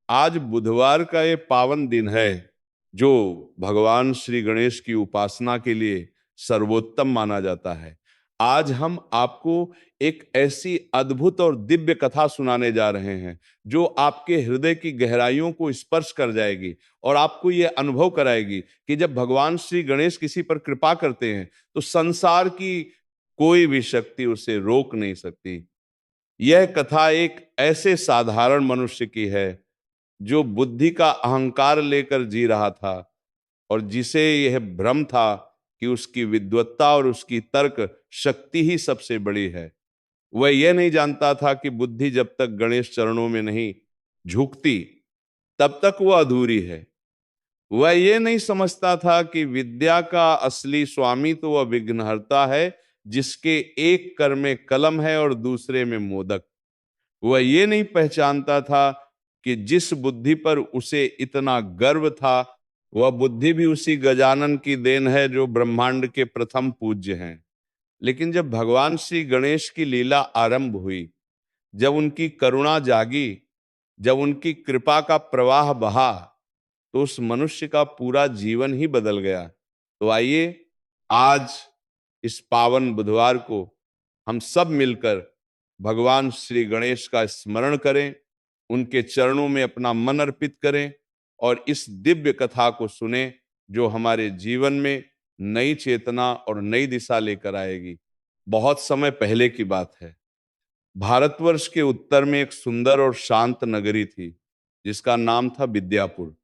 आज बुधवार का ये पावन दिन है जो भगवान श्री गणेश की उपासना के लिए सर्वोत्तम माना जाता है। आज हम आपको एक ऐसी अद्भुत और दिव्य कथा सुनाने जा रहे हैं जो आपके हृदय की गहराइयों को स्पर्श कर जाएगी और आपको ये अनुभव कराएगी कि जब भगवान श्री गणेश किसी पर कृपा करते हैं तो संसार की कोई भी शक्ति उसे रोक नहीं सकती। यह कथा एक ऐसे साधारण मनुष्य की है जो बुद्धि का अहंकार लेकर जी रहा था और जिसे यह भ्रम था कि उसकी विद्वत्ता और उसकी तर्क शक्ति ही सबसे बड़ी है। वह यह नहीं जानता था कि बुद्धि जब तक गणेश चरणों में नहीं झुकती तब तक वह अधूरी है। वह यह नहीं समझता था कि विद्या का असली स्वामी तो वह विघ्नहर्ता है जिसके एक कर में कलम है और दूसरे में मोदक। वह ये नहीं पहचानता था कि जिस बुद्धि पर उसे इतना गर्व था वह बुद्धि भी उसी गजानन की देन है जो ब्रह्मांड के प्रथम पूज्य हैं। लेकिन जब भगवान श्री गणेश की लीला आरंभ हुई, जब उनकी करुणा जागी, जब उनकी कृपा का प्रवाह बहा, तो उस मनुष्य का पूरा जीवन ही बदल गया। तो आइए आज इस पावन बुधवार को हम सब मिलकर भगवान श्री गणेश का स्मरण करें, उनके चरणों में अपना मन अर्पित करें और इस दिव्य कथा को सुने जो हमारे जीवन में नई चेतना और नई दिशा लेकर आएगी। बहुत समय पहले की बात है। भारतवर्ष के उत्तर में एक सुंदर और शांत नगरी थी जिसका नाम था विद्यापुर।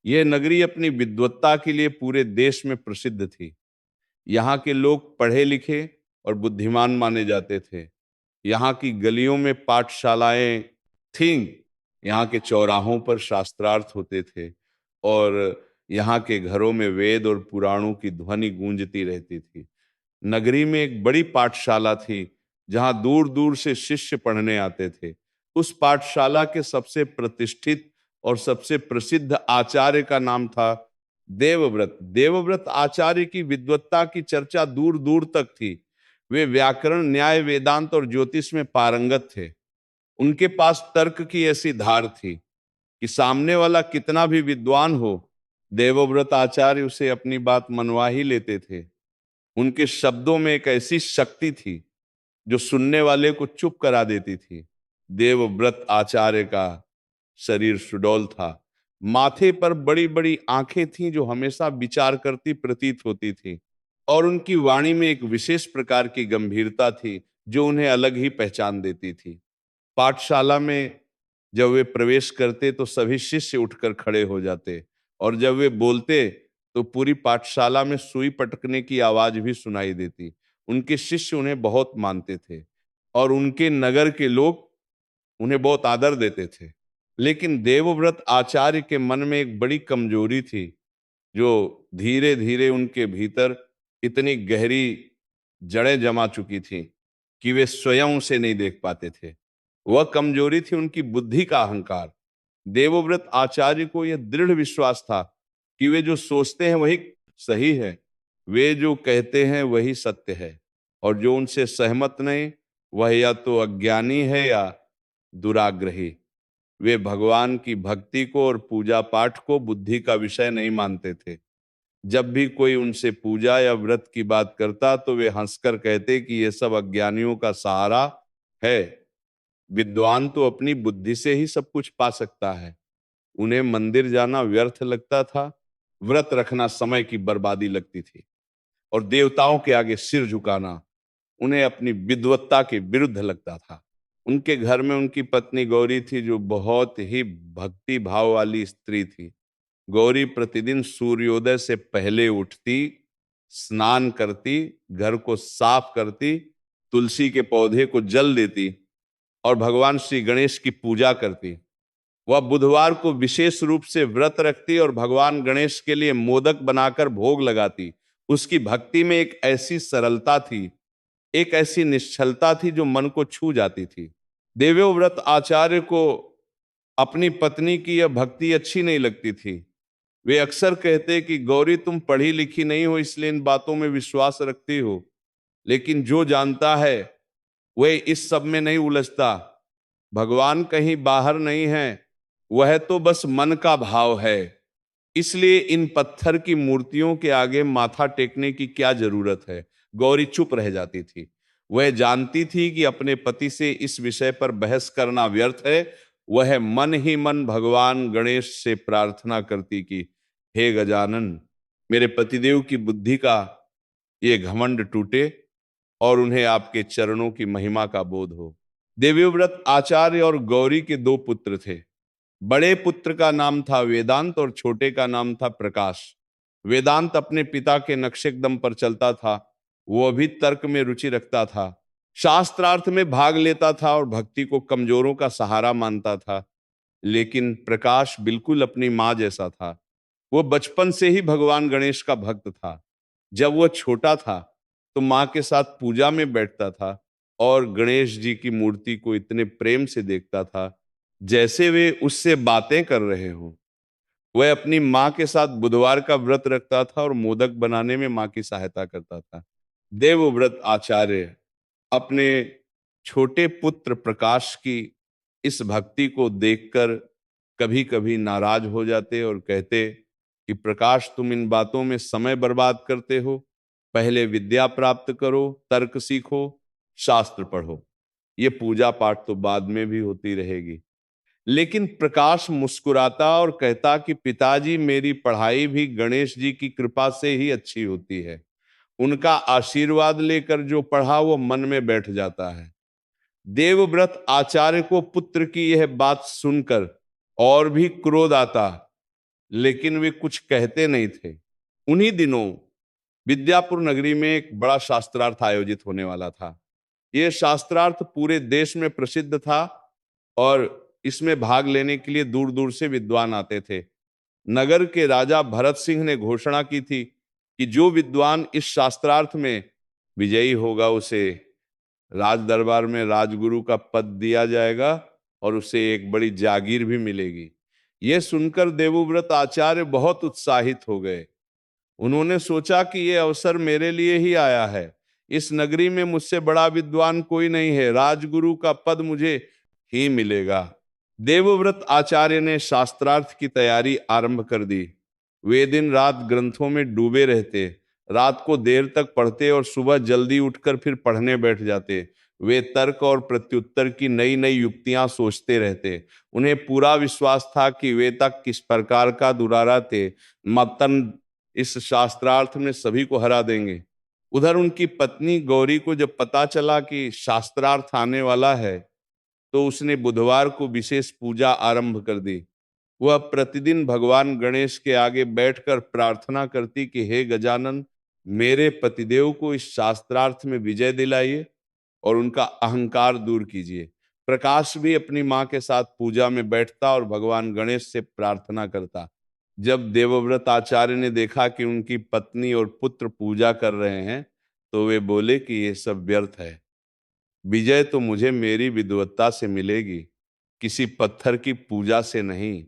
यह नगरी अपनी विद्वत्ता के लिए पूरे देश में प्रसिद्ध थी। यहाँ के लोग पढ़े लिखे और बुद्धिमान माने जाते थे। यहाँ की गलियों में पाठशालाएं थीं, यहाँ के चौराहों पर शास्त्रार्थ होते थे और यहाँ के घरों में वेद और पुराणों की ध्वनि गूंजती रहती थी। नगरी में एक बड़ी पाठशाला थी जहाँ दूर दूर से शिष्य पढ़ने आते थे। उस पाठशाला के सबसे प्रतिष्ठित और सबसे प्रसिद्ध आचार्य का नाम था देवव्रत। देवव्रत आचार्य की विद्वत्ता की चर्चा दूर दूर तक थी। वे व्याकरण, न्याय, वेदांत और ज्योतिष में पारंगत थे। उनके पास तर्क की ऐसी धार थी कि सामने वाला कितना भी विद्वान हो, देवव्रत आचार्य उसे अपनी बात मनवा ही लेते थे। उनके शब्दों में एक ऐसी शक्ति थी जो सुनने वाले को चुप करा देती थी। देवव्रत आचार्य का शरीर सुडौल था, माथे पर बड़ी बड़ी आंखें थीं जो हमेशा विचार करती प्रतीत होती थी और उनकी वाणी में एक विशेष प्रकार की गंभीरता थी जो उन्हें अलग ही पहचान देती थी। पाठशाला में जब वे प्रवेश करते तो सभी शिष्य उठकर खड़े हो जाते और जब वे बोलते तो पूरी पाठशाला में सुई पटकने की आवाज भी सुनाई देती। उनके शिष्य उन्हें बहुत मानते थे और उनके नगर के लोग उन्हें बहुत आदर देते थे। लेकिन देवव्रत आचार्य के मन में एक बड़ी कमजोरी थी जो धीरे धीरे उनके भीतर इतनी गहरी जड़ें जमा चुकी थी कि वे स्वयं उसे नहीं देख पाते थे। वह कमजोरी थी उनकी बुद्धि का अहंकार। देवव्रत आचार्य को यह दृढ़ विश्वास था कि वे जो सोचते हैं वही सही है, वे जो कहते हैं वही सत्य है और जो उनसे सहमत नहीं वह या तो अज्ञानी है या दुराग्रही। वे भगवान की भक्ति को और पूजा पाठ को बुद्धि का विषय नहीं मानते थे। जब भी कोई उनसे पूजा या व्रत की बात करता तो वे हंसकर कहते कि ये सब अज्ञानियों का सहारा है, विद्वान तो अपनी बुद्धि से ही सब कुछ पा सकता है। उन्हें मंदिर जाना व्यर्थ लगता था, व्रत रखना समय की बर्बादी लगती थी और देवताओं के आगे सिर झुकाना उन्हें अपनी विद्वत्ता के विरुद्ध लगता था। उनके घर में उनकी पत्नी गौरी थी जो बहुत ही भक्ति भाव वाली स्त्री थी। गौरी प्रतिदिन सूर्योदय से पहले उठती, स्नान करती, घर को साफ करती, तुलसी के पौधे को जल देती और भगवान श्री गणेश की पूजा करती। वह बुधवार को विशेष रूप से व्रत रखती और भगवान गणेश के लिए मोदक बनाकर भोग लगाती। उसकी भक्ति में एक ऐसी सरलता थी, एक ऐसी निश्चलता थी जो मन को छू जाती थी। देवव्रत आचार्य को अपनी पत्नी की यह भक्ति अच्छी नहीं लगती थी। वे अक्सर कहते कि गौरी तुम पढ़ी लिखी नहीं हो इसलिए इन बातों में विश्वास रखती हो, लेकिन जो जानता है वह इस सब में नहीं उलझता। भगवान कहीं बाहर नहीं है, वह तो बस मन का भाव है, इसलिए इन पत्थर की मूर्तियों के आगे माथा टेकने की क्या जरूरत है। गौरी चुप रह जाती थी। वह जानती थी कि अपने पति से इस विषय पर बहस करना व्यर्थ है। वह मन ही मन भगवान गणेश से प्रार्थना करती कि हे गजानन, मेरे पतिदेव की बुद्धि का ये घमंड टूटे और उन्हें आपके चरणों की महिमा का बोध हो। देवव्रत आचार्य और गौरी के दो पुत्र थे। बड़े पुत्र का नाम था वेदांत और छोटे का नाम था प्रकाश। वेदांत अपने पिता के नक्शेकदम पर चलता था। वो भी तर्क में रुचि रखता था, शास्त्रार्थ में भाग लेता था और भक्ति को कमजोरों का सहारा मानता था। लेकिन प्रकाश बिल्कुल अपनी माँ जैसा था। वो बचपन से ही भगवान गणेश का भक्त था। जब वो छोटा था तो माँ के साथ पूजा में बैठता था और गणेश जी की मूर्ति को इतने प्रेम से देखता था जैसे वे उससे बातें कर रहे हो। वह अपनी माँ के साथ बुधवार का व्रत रखता था और मोदक बनाने में माँ की सहायता करता था। देवव्रत आचार्य अपने छोटे पुत्र प्रकाश की इस भक्ति को देखकर कभी कभी नाराज हो जाते और कहते कि प्रकाश, तुम इन बातों में समय बर्बाद करते हो। पहले विद्या प्राप्त करो, तर्क सीखो, शास्त्र पढ़ो। ये पूजा पाठ तो बाद में भी होती रहेगी। लेकिन प्रकाश मुस्कुराता और कहता कि पिताजी, मेरी पढ़ाई भी गणेश जी की कृपा से ही अच्छी होती है। उनका आशीर्वाद लेकर जो पढ़ा वो मन में बैठ जाता है। देवव्रत आचार्य को पुत्र की यह बात सुनकर और भी क्रोध आता, लेकिन वे कुछ कहते नहीं थे। उन्हीं दिनों विद्यापुर नगरी में एक बड़ा शास्त्रार्थ आयोजित होने वाला था। यह शास्त्रार्थ पूरे देश में प्रसिद्ध था और इसमें भाग लेने के लिए दूर दूर से विद्वान आते थे। नगर के राजा भरत सिंह ने घोषणा की थी कि जो विद्वान इस शास्त्रार्थ में विजयी होगा उसे राज दरबार में राजगुरु का पद दिया जाएगा और उसे एक बड़ी जागीर भी मिलेगी। यह सुनकर देवव्रत आचार्य बहुत उत्साहित हो गए। उन्होंने सोचा कि यह अवसर मेरे लिए ही आया है। इस नगरी में मुझसे बड़ा विद्वान कोई नहीं है, राजगुरु का पद मुझे ही मिलेगा। देवव्रत आचार्य ने शास्त्रार्थ की तैयारी आरंभ कर दी। वे दिन रात ग्रंथों में डूबे रहते, रात को देर तक पढ़ते और सुबह जल्दी उठकर फिर पढ़ने बैठ जाते। वे तर्क और प्रत्युत्तर की नई नई युक्तियां सोचते रहते। उन्हें पूरा विश्वास था कि वे तक किस प्रकार का दुरारा थे, मतन इस शास्त्रार्थ में सभी को हरा देंगे। उधर उनकी पत्नी गौरी को जब पता चला कि शास्त्रार्थ आने वाला है तो उसने बुधवार को विशेष पूजा आरंभ कर दी। वह प्रतिदिन भगवान गणेश के आगे बैठकर प्रार्थना करती कि हे गजानन, मेरे पतिदेव को इस शास्त्रार्थ में विजय दिलाइए और उनका अहंकार दूर कीजिए। प्रकाश भी अपनी मां के साथ पूजा में बैठता और भगवान गणेश से प्रार्थना करता। जब देवव्रत आचार्य ने देखा कि उनकी पत्नी और पुत्र पूजा कर रहे हैं तो वे बोले कि ये सब व्यर्थ है। विजय तो मुझे मेरी विद्वत्ता से मिलेगी, किसी पत्थर की पूजा से नहीं।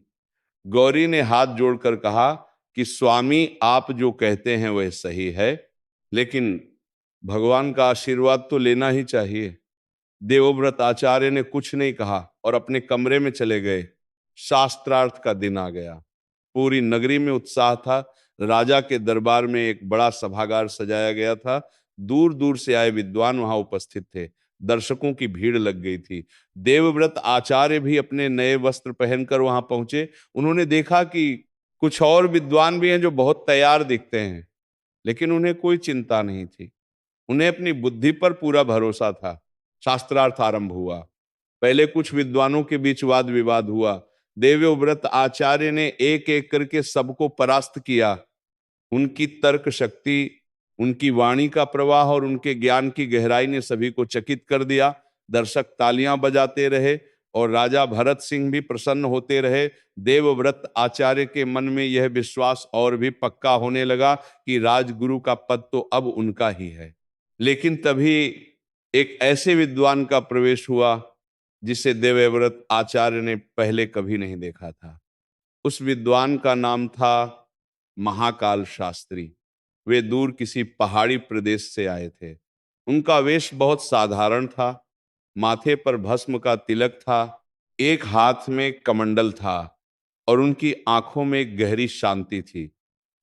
गौरी ने हाथ जोड़कर कहा कि स्वामी, आप जो कहते हैं वह सही है, लेकिन भगवान का आशीर्वाद तो लेना ही चाहिए। देवव्रत आचार्य ने कुछ नहीं कहा और अपने कमरे में चले गए। शास्त्रार्थ का दिन आ गया। पूरी नगरी में उत्साह था। राजा के दरबार में एक बड़ा सभागार सजाया गया था। दूर दूर से आए विद्वान वहां उपस्थित थे। दर्शकों की भीड़ लग गई थी। देवव्रत आचार्य भी अपने नए वस्त्र पहनकर वहां पहुंचे। उन्होंने देखा कि कुछ और विद्वान भी हैं जो बहुत तैयार दिखते हैं, लेकिन उन्हें कोई चिंता नहीं थी। उन्हें अपनी बुद्धि पर पूरा भरोसा था। शास्त्रार्थ आरंभ हुआ। पहले कुछ विद्वानों के बीच वाद विवाद हुआ। देवव्रत आचार्य ने एक एक करके सबको परास्त किया। उनकी तर्क शक्ति, उनकी वाणी का प्रवाह और उनके ज्ञान की गहराई ने सभी को चकित कर दिया। दर्शक तालियां बजाते रहे और राजा भरत सिंह भी प्रसन्न होते रहे। देवव्रत आचार्य के मन में यह विश्वास और भी पक्का होने लगा कि राजगुरु का पद तो अब उनका ही है। लेकिन तभी एक ऐसे विद्वान का प्रवेश हुआ जिसे देवव्रत आचार्य ने पहले कभी नहीं देखा था। उस विद्वान का नाम था महाकाल शास्त्री। वे दूर किसी पहाड़ी प्रदेश से आए थे। उनका वेश बहुत साधारण था। माथे पर भस्म का तिलक था, एक हाथ में कमंडल था और उनकी आंखों में एक गहरी शांति थी।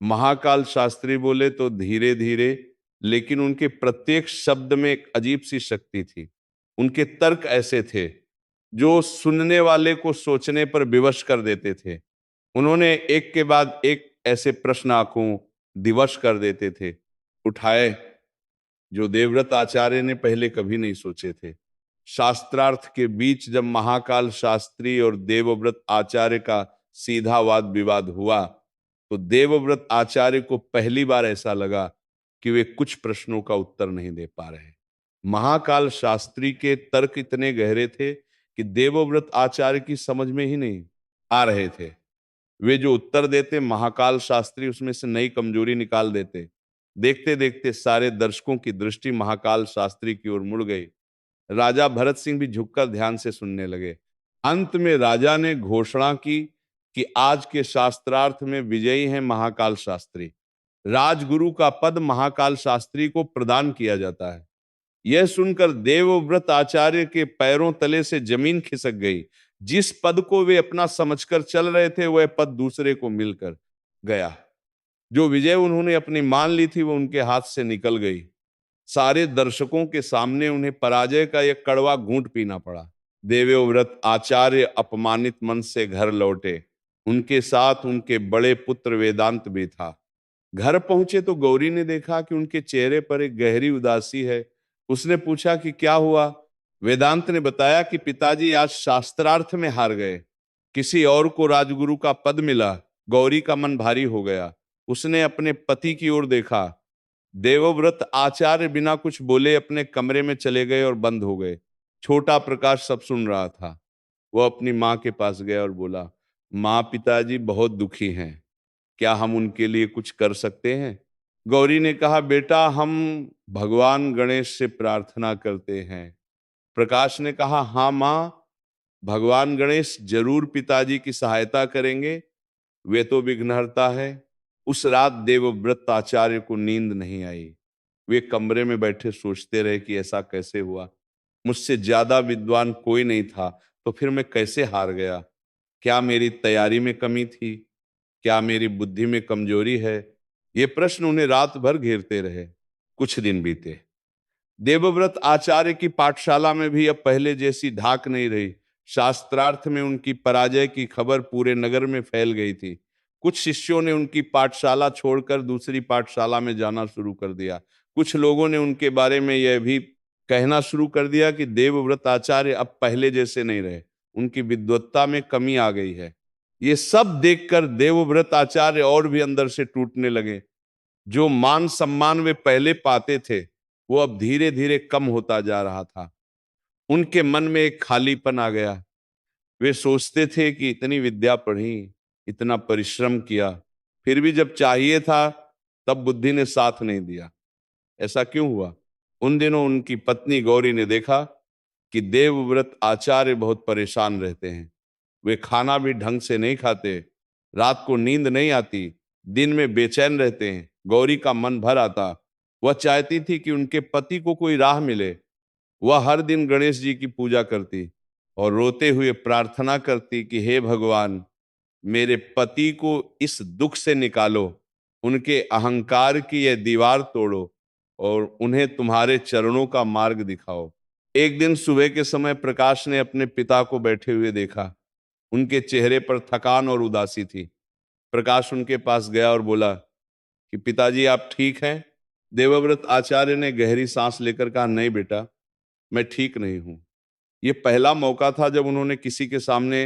महाकाल शास्त्री बोले तो धीरे धीरे, लेकिन उनके प्रत्येक शब्द में एक अजीब सी शक्ति थी। उनके तर्क ऐसे थे जो सुनने वाले को सोचने पर विवश कर देते थे। उन्होंने एक के बाद एक ऐसे प्रश्न आंखों दिवश कर देते थे उठाए जो देवव्रत आचार्य ने पहले कभी नहीं सोचे थे। शास्त्रार्थ के बीच जब महाकाल शास्त्री और देवव्रत आचार्य का सीधा वाद विवाद हुआ तो देवव्रत आचार्य को पहली बार ऐसा लगा कि वे कुछ प्रश्नों का उत्तर नहीं दे पा रहे। महाकाल शास्त्री के तर्क इतने गहरे थे कि देवव्रत आचार्य की समझ में ही नहीं आ रहे थे। वे जो उत्तर देते महाकाल शास्त्री उसमें से नई कमजोरी निकाल देते। देखते देखते सारे दर्शकों की दृष्टि महाकाल शास्त्री की ओर मुड़ गई। राजा भरत सिंह भी झुककर ध्यान से सुनने लगे। अंत में राजा ने घोषणा की कि आज के शास्त्रार्थ में विजयी हैं महाकाल शास्त्री। राजगुरु का पद महाकाल शास्त्री को प्रदान किया जाता है। यह सुनकर देवव्रत आचार्य के पैरों तले से जमीन खिसक गई। जिस पद को वे अपना समझकर चल रहे थे वह पद दूसरे को मिलकर गया। जो विजय उन्होंने अपनी मान ली थी वो उनके हाथ से निकल गई। सारे दर्शकों के सामने उन्हें पराजय का एक कड़वा घूंट पीना पड़ा। देवव्रत आचार्य अपमानित मन से घर लौटे। उनके साथ उनके बड़े पुत्र वेदांत भी था। घर पहुंचे तो गौरी ने देखा कि उनके चेहरे पर एक गहरी उदासी है। उसने पूछा कि क्या हुआ। वेदांत ने बताया कि पिताजी आज शास्त्रार्थ में हार गए। किसी और को राजगुरु का पद मिला। गौरी का मन भारी हो गया। उसने अपने पति की ओर देखा। देवव्रत आचार्य बिना कुछ बोले अपने कमरे में चले गए और बंद हो गए। छोटा प्रकाश सब सुन रहा था। वो अपनी माँ के पास गया और बोला, माँ, पिताजी बहुत दुखी हैं, क्या हम उनके लिए कुछ कर सकते हैं। गौरी ने कहा, बेटा हम भगवान गणेश से प्रार्थना करते हैं। प्रकाश ने कहा, हाँ माँ, भगवान गणेश जरूर पिताजी की सहायता करेंगे, वे तो विघ्नहर्ता है। उस रात देवव्रत आचार्य को नींद नहीं आई। वे कमरे में बैठे सोचते रहे कि ऐसा कैसे हुआ। मुझसे ज्यादा विद्वान कोई नहीं था तो फिर मैं कैसे हार गया। क्या मेरी तैयारी में कमी थी, क्या मेरी बुद्धि में कमजोरी है। ये प्रश्न उन्हें रात भर घेरते रहे। कुछ दिन बीते। देवव्रत आचार्य की पाठशाला में भी अब पहले जैसी धाक नहीं रही। शास्त्रार्थ में उनकी पराजय की खबर पूरे नगर में फैल गई थी। कुछ शिष्यों ने उनकी पाठशाला छोड़कर दूसरी पाठशाला में जाना शुरू कर दिया। कुछ लोगों ने उनके बारे में यह भी कहना शुरू कर दिया कि देवव्रत आचार्य अब पहले जैसे नहीं रहे, उनकी विद्वत्ता में कमी आ गई है। ये सब देखकर देवव्रत आचार्य और भी अंदर से टूटने लगे। जो मान सम्मान वे पहले पाते थे वो अब धीरे धीरे कम होता जा रहा था। उनके मन में एक खालीपन आ गया। वे सोचते थे कि इतनी विद्या पढ़ी, इतना परिश्रम किया, फिर भी जब चाहिए था तब बुद्धि ने साथ नहीं दिया। ऐसा क्यों हुआ। उन दिनों उनकी पत्नी गौरी ने देखा कि देवव्रत आचार्य बहुत परेशान रहते हैं। वे खाना भी ढंग से नहीं खाते, रात को नींद नहीं आती, दिन में बेचैन रहते हैं। गौरी का मन भर आता। वह चाहती थी कि उनके पति को कोई राह मिले। वह हर दिन गणेश जी की पूजा करती और रोते हुए प्रार्थना करती कि हे भगवान, मेरे पति को इस दुख से निकालो, उनके अहंकार की यह दीवार तोड़ो और उन्हें तुम्हारे चरणों का मार्ग दिखाओ। एक दिन सुबह के समय प्रकाश ने अपने पिता को बैठे हुए देखा। उनके चेहरे पर थकान और उदासी थी। प्रकाश उनके पास गया और बोला कि पिताजी आप ठीक हैं। देवव्रत आचार्य ने गहरी सांस लेकर कहा, नहीं बेटा, मैं ठीक नहीं हूं। यह पहला मौका था जब उन्होंने किसी के सामने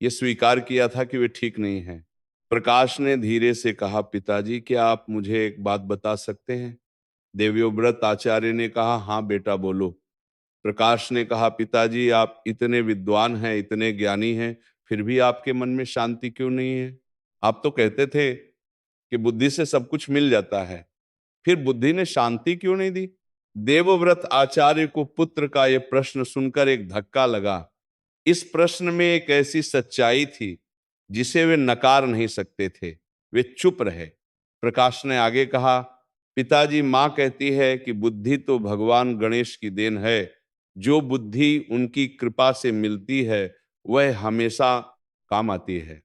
यह स्वीकार किया था कि वे ठीक नहीं हैं। प्रकाश ने धीरे से कहा, पिताजी क्या आप मुझे एक बात बता सकते हैं। देवव्रत आचार्य ने कहा, हाँ बेटा बोलो। प्रकाश ने कहा, पिताजी आप इतने विद्वान हैं, इतने ज्ञानी हैं, फिर भी आपके मन में शांति क्यों नहीं है। आप तो कहते थे कि बुद्धि से सब कुछ मिल जाता है, फिर बुद्धि ने शांति क्यों नहीं दी। देवव्रत आचार्य को पुत्र का यह प्रश्न सुनकर एक धक्का लगा। इस प्रश्न में एक ऐसी सच्चाई थी जिसे वे नकार नहीं सकते थे। वे चुप रहे। प्रकाश ने आगे कहा, पिताजी मां कहती है कि बुद्धि तो भगवान गणेश की देन है। जो बुद्धि उनकी कृपा से मिलती है वह हमेशा काम आती है,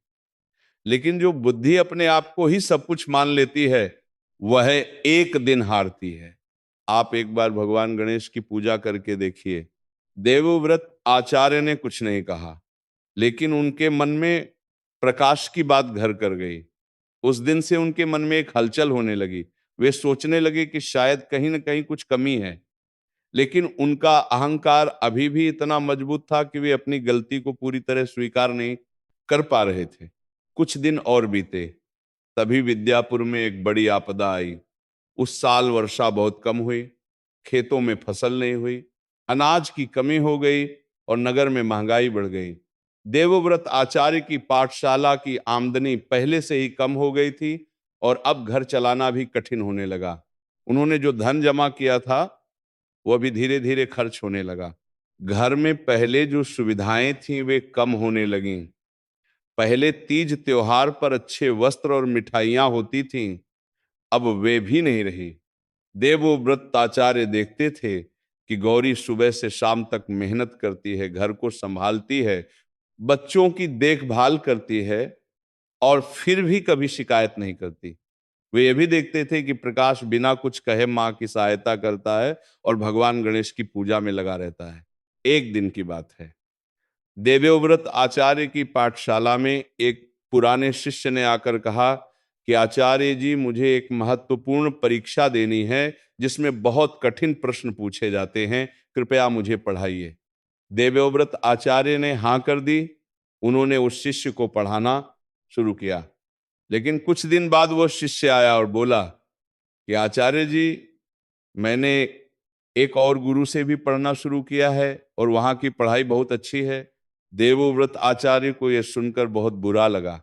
लेकिन जो बुद्धि अपने आप को ही सब कुछ मान लेती है, वह एक दिन हारती है। आप एक बार भगवान गणेश की पूजा करके देखिए। देवव्रत आचार्य ने कुछ नहीं कहा, लेकिन उनके मन में प्रकाश की बात घर कर गई। उस दिन से उनके मन में एक हलचल होने लगी। वे सोचने लगे कि शायद कहीं ना कहीं कुछ कमी है, लेकिन उनका अहंकार अभी भी इतना मजबूत था कि वे अपनी गलती को पूरी तरह स्वीकार नहीं कर पा रहे थे। कुछ दिन और बीते, तभी विद्यापुर में एक बड़ी आपदा आई। उस साल वर्षा बहुत कम हुई, खेतों में फसल नहीं हुई, अनाज की कमी हो गई और नगर में महंगाई बढ़ गई। देवव्रत आचार्य की पाठशाला की आमदनी पहले से ही कम हो गई थी और अब घर चलाना भी कठिन होने लगा। उन्होंने जो धन जमा किया था, वह भी धीरे धीरे खर्च होने लगा। घर में पहले जो सुविधाएं थीं, वे कम होने लगीं। पहले तीज त्योहार पर अच्छे वस्त्र और मिठाइयां होती थीं, अब वे भी नहीं रही। देवव्रत आचार्य देखते थे कि गौरी सुबह से शाम तक मेहनत करती है, घर को संभालती है, बच्चों की देखभाल करती है और फिर भी कभी शिकायत नहीं करती। वे ये भी देखते थे कि प्रकाश बिना कुछ कहे माँ की सहायता करता है और भगवान गणेश की पूजा में लगा रहता है। एक दिन की बात है, देवव्रत आचार्य की पाठशाला में एक पुराने शिष्य ने आकर कहा कि आचार्य जी, मुझे एक महत्वपूर्ण परीक्षा देनी है जिसमें बहुत कठिन प्रश्न पूछे जाते हैं, कृपया मुझे पढ़ाइए। देवव्रत आचार्य ने हाँ कर दी। उन्होंने उस शिष्य को पढ़ाना शुरू किया, लेकिन कुछ दिन बाद वो शिष्य आया और बोला कि आचार्य जी, मैंने एक और गुरु से भी पढ़ना शुरू किया है और वहां की पढ़ाई बहुत अच्छी है। देवव्रत आचार्य को यह सुनकर बहुत बुरा लगा।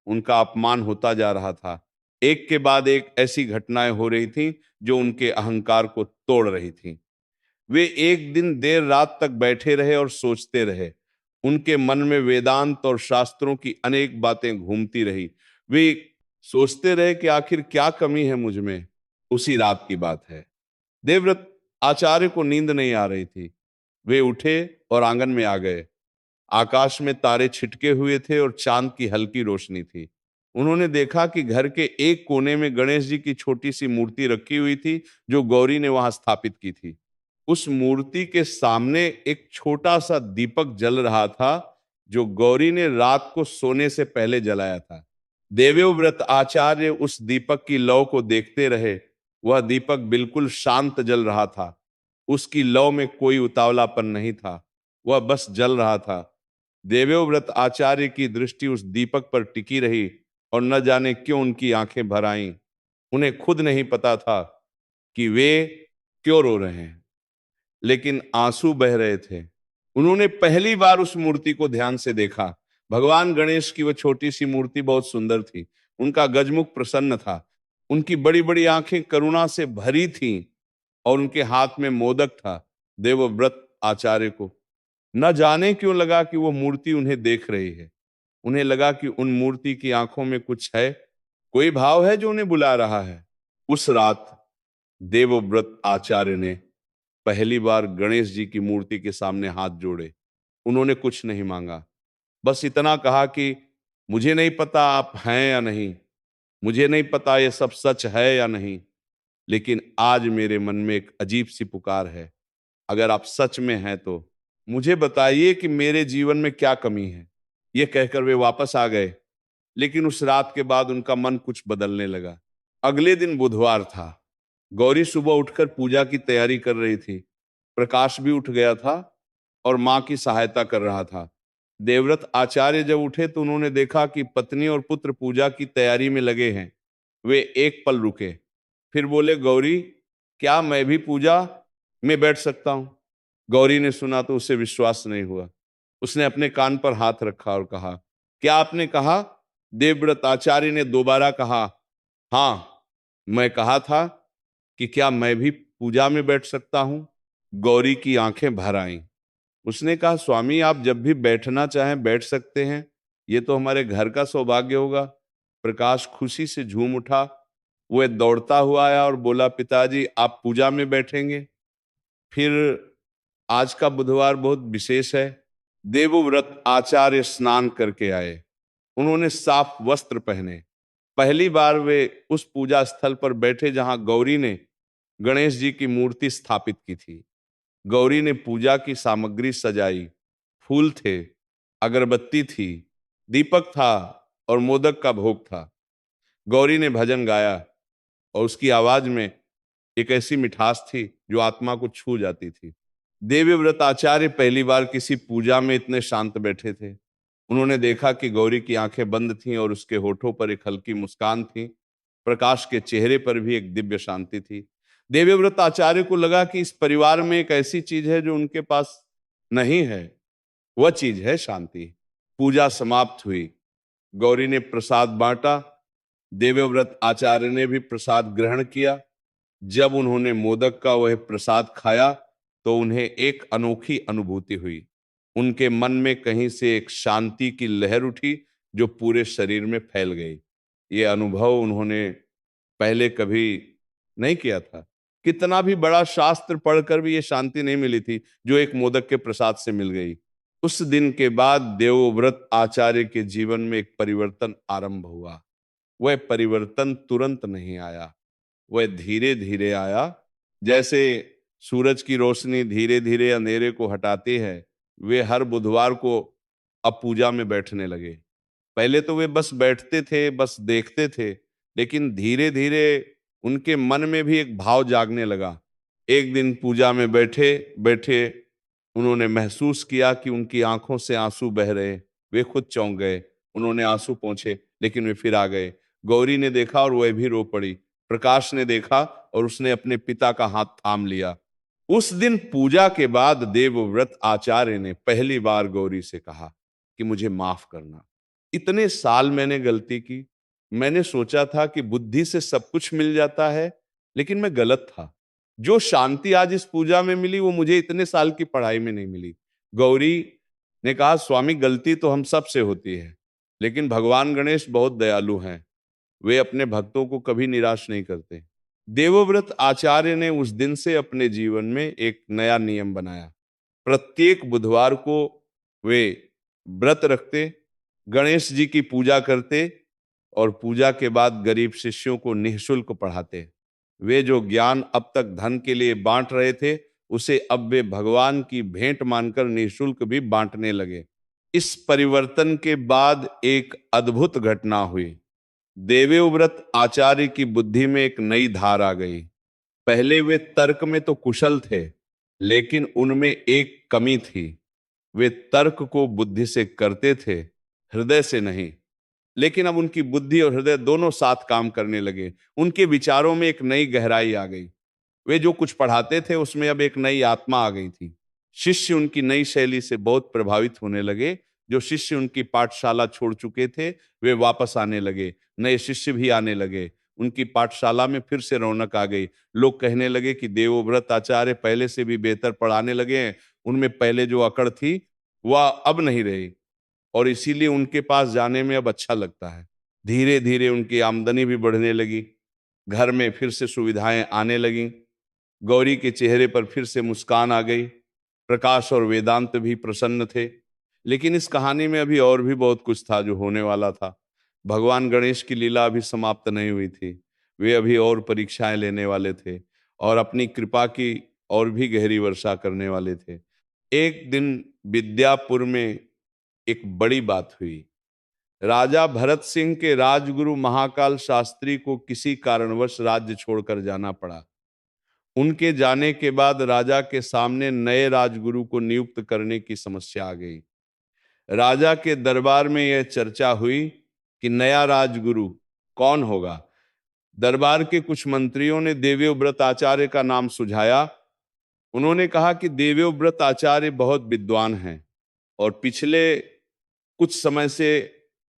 उनका अपमान होता जा रहा था। एक के बाद एक ऐसी घटनाएं हो रही थीं जो उनके अहंकार को तोड़ रही थीं। वे एक दिन देर रात तक बैठे रहे और सोचते रहे। उनके मन में वेदांत और शास्त्रों की अनेक बातें घूमती रही। वे सोचते रहे कि आखिर क्या कमी है मुझ में। उसी रात की बात है, देवव्रत आचार्य को नींद नहीं आ रही थी। वे उठे और आंगन में आ गए। आकाश में तारे छिटके हुए थे और चांद की हल्की रोशनी थी। उन्होंने देखा कि घर के एक कोने में गणेश जी की छोटी सी मूर्ति रखी हुई थी, जो गौरी ने वहां स्थापित की थी। उस मूर्ति के सामने एक छोटा सा दीपक जल रहा था, जो गौरी ने रात को सोने से पहले जलाया था। देवव्रत आचार्य उस दीपक की लौ को देखते रहे। वह दीपक बिल्कुल शांत जल रहा था। उसकी लौ में कोई उतावलापन नहीं था, वह बस जल रहा था। देवव्रत आचार्य की दृष्टि उस दीपक पर टिकी रही और न जाने क्यों उनकी आंखें भर आईं। उन्हें खुद नहीं पता था कि वे क्यों रो रहे हैं, लेकिन आंसू बह रहे थे। उन्होंने पहली बार उस मूर्ति को ध्यान से देखा। भगवान गणेश की वह छोटी सी मूर्ति बहुत सुंदर थी। उनका गजमुख प्रसन्न था। उनकी बड़ी बड़ी आंखें करुणा से भरी थीं और उनके हाथ में मोदक था। देवव्रत आचार्य को न जाने क्यों लगा कि वो मूर्ति उन्हें देख रही है। उन्हें लगा कि उन मूर्ति की आंखों में कुछ है, कोई भाव है जो उन्हें बुला रहा है। उस रात देवव्रत आचार्य ने पहली बार गणेश जी की मूर्ति के सामने हाथ जोड़े। उन्होंने कुछ नहीं मांगा, बस इतना कहा कि मुझे नहीं पता आप हैं या नहीं, मुझे नहीं पता ये सब सच है या नहीं, लेकिन आज मेरे मन में एक अजीब सी पुकार है। अगर आप सच में हैं तो मुझे बताइए कि मेरे जीवन में क्या कमी है। ये कहकर वे वापस आ गए, लेकिन उस रात के बाद उनका मन कुछ बदलने लगा। अगले दिन बुधवार था। गौरी सुबह उठकर पूजा की तैयारी कर रही थी। प्रकाश भी उठ गया था और मां की सहायता कर रहा था। देवव्रत आचार्य जब उठे तो उन्होंने देखा कि पत्नी और पुत्र पूजा की तैयारी में लगे हैं। वे एक पल रुके, फिर बोले, गौरी, क्या मैं भी पूजा में बैठ सकता हूं? गौरी ने सुना तो उसे विश्वास नहीं हुआ। उसने अपने कान पर हाथ रखा और कहा, क्या आपने कहा? देवव्रत आचार्य ने दोबारा कहा, हाँ, मैं कहा था कि क्या मैं भी पूजा में बैठ सकता हूं? गौरी की आंखें भर आईं। उसने कहा, स्वामी, आप जब भी बैठना चाहें बैठ सकते हैं, ये तो हमारे घर का सौभाग्य होगा। प्रकाश खुशी से झूम उठा। वह दौड़ता हुआ आया और बोला, पिताजी, आप पूजा में बैठेंगे? फिर आज का बुधवार बहुत विशेष है। देवव्रत आचार्य स्नान करके आए। उन्होंने साफ वस्त्र पहने। पहली बार वे उस पूजा स्थल पर बैठे जहां गौरी ने गणेश जी की मूर्ति स्थापित की थी। गौरी ने पूजा की सामग्री सजाई। फूल थे, अगरबत्ती थी, दीपक था और मोदक का भोग था। गौरी ने भजन गाया और उसकी आवाज में एक ऐसी मिठास थी जो आत्मा को छू जाती थी। देवव्रत आचार्य पहली बार किसी पूजा में इतने शांत बैठे थे। उन्होंने देखा कि गौरी की आंखें बंद थीं और उसके होठों पर एक हल्की मुस्कान थी। प्रकाश के चेहरे पर भी एक दिव्य शांति थी। देवव्रत आचार्य को लगा कि इस परिवार में एक ऐसी चीज है जो उनके पास नहीं है, वह चीज है शांति। पूजा समाप्त हुई। गौरी ने प्रसाद बांटा। देवव्रत आचार्य ने भी प्रसाद ग्रहण किया। जब उन्होंने मोदक का वह प्रसाद खाया तो उन्हें एक अनोखी अनुभूति हुई। उनके मन में कहीं से एक शांति की लहर उठी जो पूरे शरीर में फैल गई। ये अनुभव उन्होंने पहले कभी नहीं किया था। कितना भी बड़ा शास्त्र पढ़कर भी ये शांति नहीं मिली थी जो एक मोदक के प्रसाद से मिल गई। उस दिन के बाद देवव्रत आचार्य के जीवन में एक परिवर्तन आरंभ हुआ। वह परिवर्तन तुरंत नहीं आया, वह धीरे धीरे आया। जैसे सूरज की रोशनी धीरे धीरे अंधेरे को हटाती है, वे हर बुधवार को अब पूजा में बैठने लगे। पहले तो वे बस बैठते थे, बस देखते थे, लेकिन धीरे धीरे उनके मन में भी एक भाव जागने लगा। एक दिन पूजा में बैठे बैठे उन्होंने महसूस किया कि उनकी आंखों से आंसू बह रहे। वे खुद चौंक गए। उन्होंने आंसू पोंछे, लेकिन वे फिर आ गए। गौरी ने देखा और वह भी रो पड़ी। प्रकाश ने देखा और उसने अपने पिता का हाथ थाम लिया। उस दिन पूजा के बाद देवव्रत आचार्य ने पहली बार गौरी से कहा कि मुझे माफ करना। इतने साल मैंने गलती की। मैंने सोचा था कि बुद्धि से सब कुछ मिल जाता है, लेकिन मैं गलत था। जो शांति आज इस पूजा में मिली वो मुझे इतने साल की पढ़ाई में नहीं मिली। गौरी ने कहा, स्वामी गलती तो हम सब से होती है, लेकिन भगवान गणेश बहुत दयालु हैं। वे अपने भक्तों को कभी निराश नहीं करते। देवव्रत आचार्य ने उस दिन से अपने जीवन में एक नया नियम बनाया। प्रत्येक बुधवार को वे व्रत रखते, गणेश जी की पूजा करते और पूजा के बाद गरीब शिष्यों को निःशुल्क पढ़ाते। वे जो ज्ञान अब तक धन के लिए बांट रहे थे, उसे अब वे भगवान की भेंट मानकर निःशुल्क भी बांटने लगे। इस परिवर्तन के बाद एक अद्भुत घटना हुई। देवव्रत आचार्य की बुद्धि में एक नई धार आ गई। पहले वे तर्क में तो कुशल थे, लेकिन उनमें एक कमी थी। वे तर्क को बुद्धि से करते थे, हृदय से नहीं। लेकिन अब उनकी बुद्धि और हृदय दोनों साथ काम करने लगे। उनके विचारों में एक नई गहराई आ गई। वे जो कुछ पढ़ाते थे उसमें अब एक नई आत्मा आ गई थी। शिष्य उनकी नई शैली से बहुत प्रभावित होने लगे। जो शिष्य उनकी पाठशाला छोड़ चुके थे वे वापस आने लगे। नए शिष्य भी आने लगे। उनकी पाठशाला में फिर से रौनक आ गई। लोग कहने लगे कि देवव्रत आचार्य पहले से भी बेहतर पढ़ाने लगे हैं। उनमें पहले जो अकड़ थी वह अब नहीं रही और इसीलिए उनके पास जाने में अब अच्छा लगता है। धीरे धीरे उनकी आमदनी भी बढ़ने लगी। घर में फिर से सुविधाएं आने लगीं। गौरी के चेहरे पर फिर से मुस्कान आ गई। प्रकाश और वेदांत भी प्रसन्न थे। लेकिन इस कहानी में अभी और भी बहुत कुछ था जो होने वाला था। भगवान गणेश की लीला अभी समाप्त नहीं हुई थी। वे अभी और परीक्षाएं लेने वाले थे और अपनी कृपा की और भी गहरी वर्षा करने वाले थे। एक दिन विद्यापुर में एक बड़ी बात हुई। राजा भरत सिंह के राजगुरु महाकाल शास्त्री को किसी कारणवश राज्य छोड़कर जाना पड़ा। उनके जाने के बाद राजा के सामने नए राजगुरु को नियुक्त करने की समस्या आ गई। राजा के दरबार में यह चर्चा हुई कि नया राजगुरु कौन होगा। दरबार के कुछ मंत्रियों ने देवव्रत आचार्य का नाम सुझाया। उन्होंने कहा कि देवव्रत आचार्य बहुत विद्वान हैं और पिछले कुछ समय से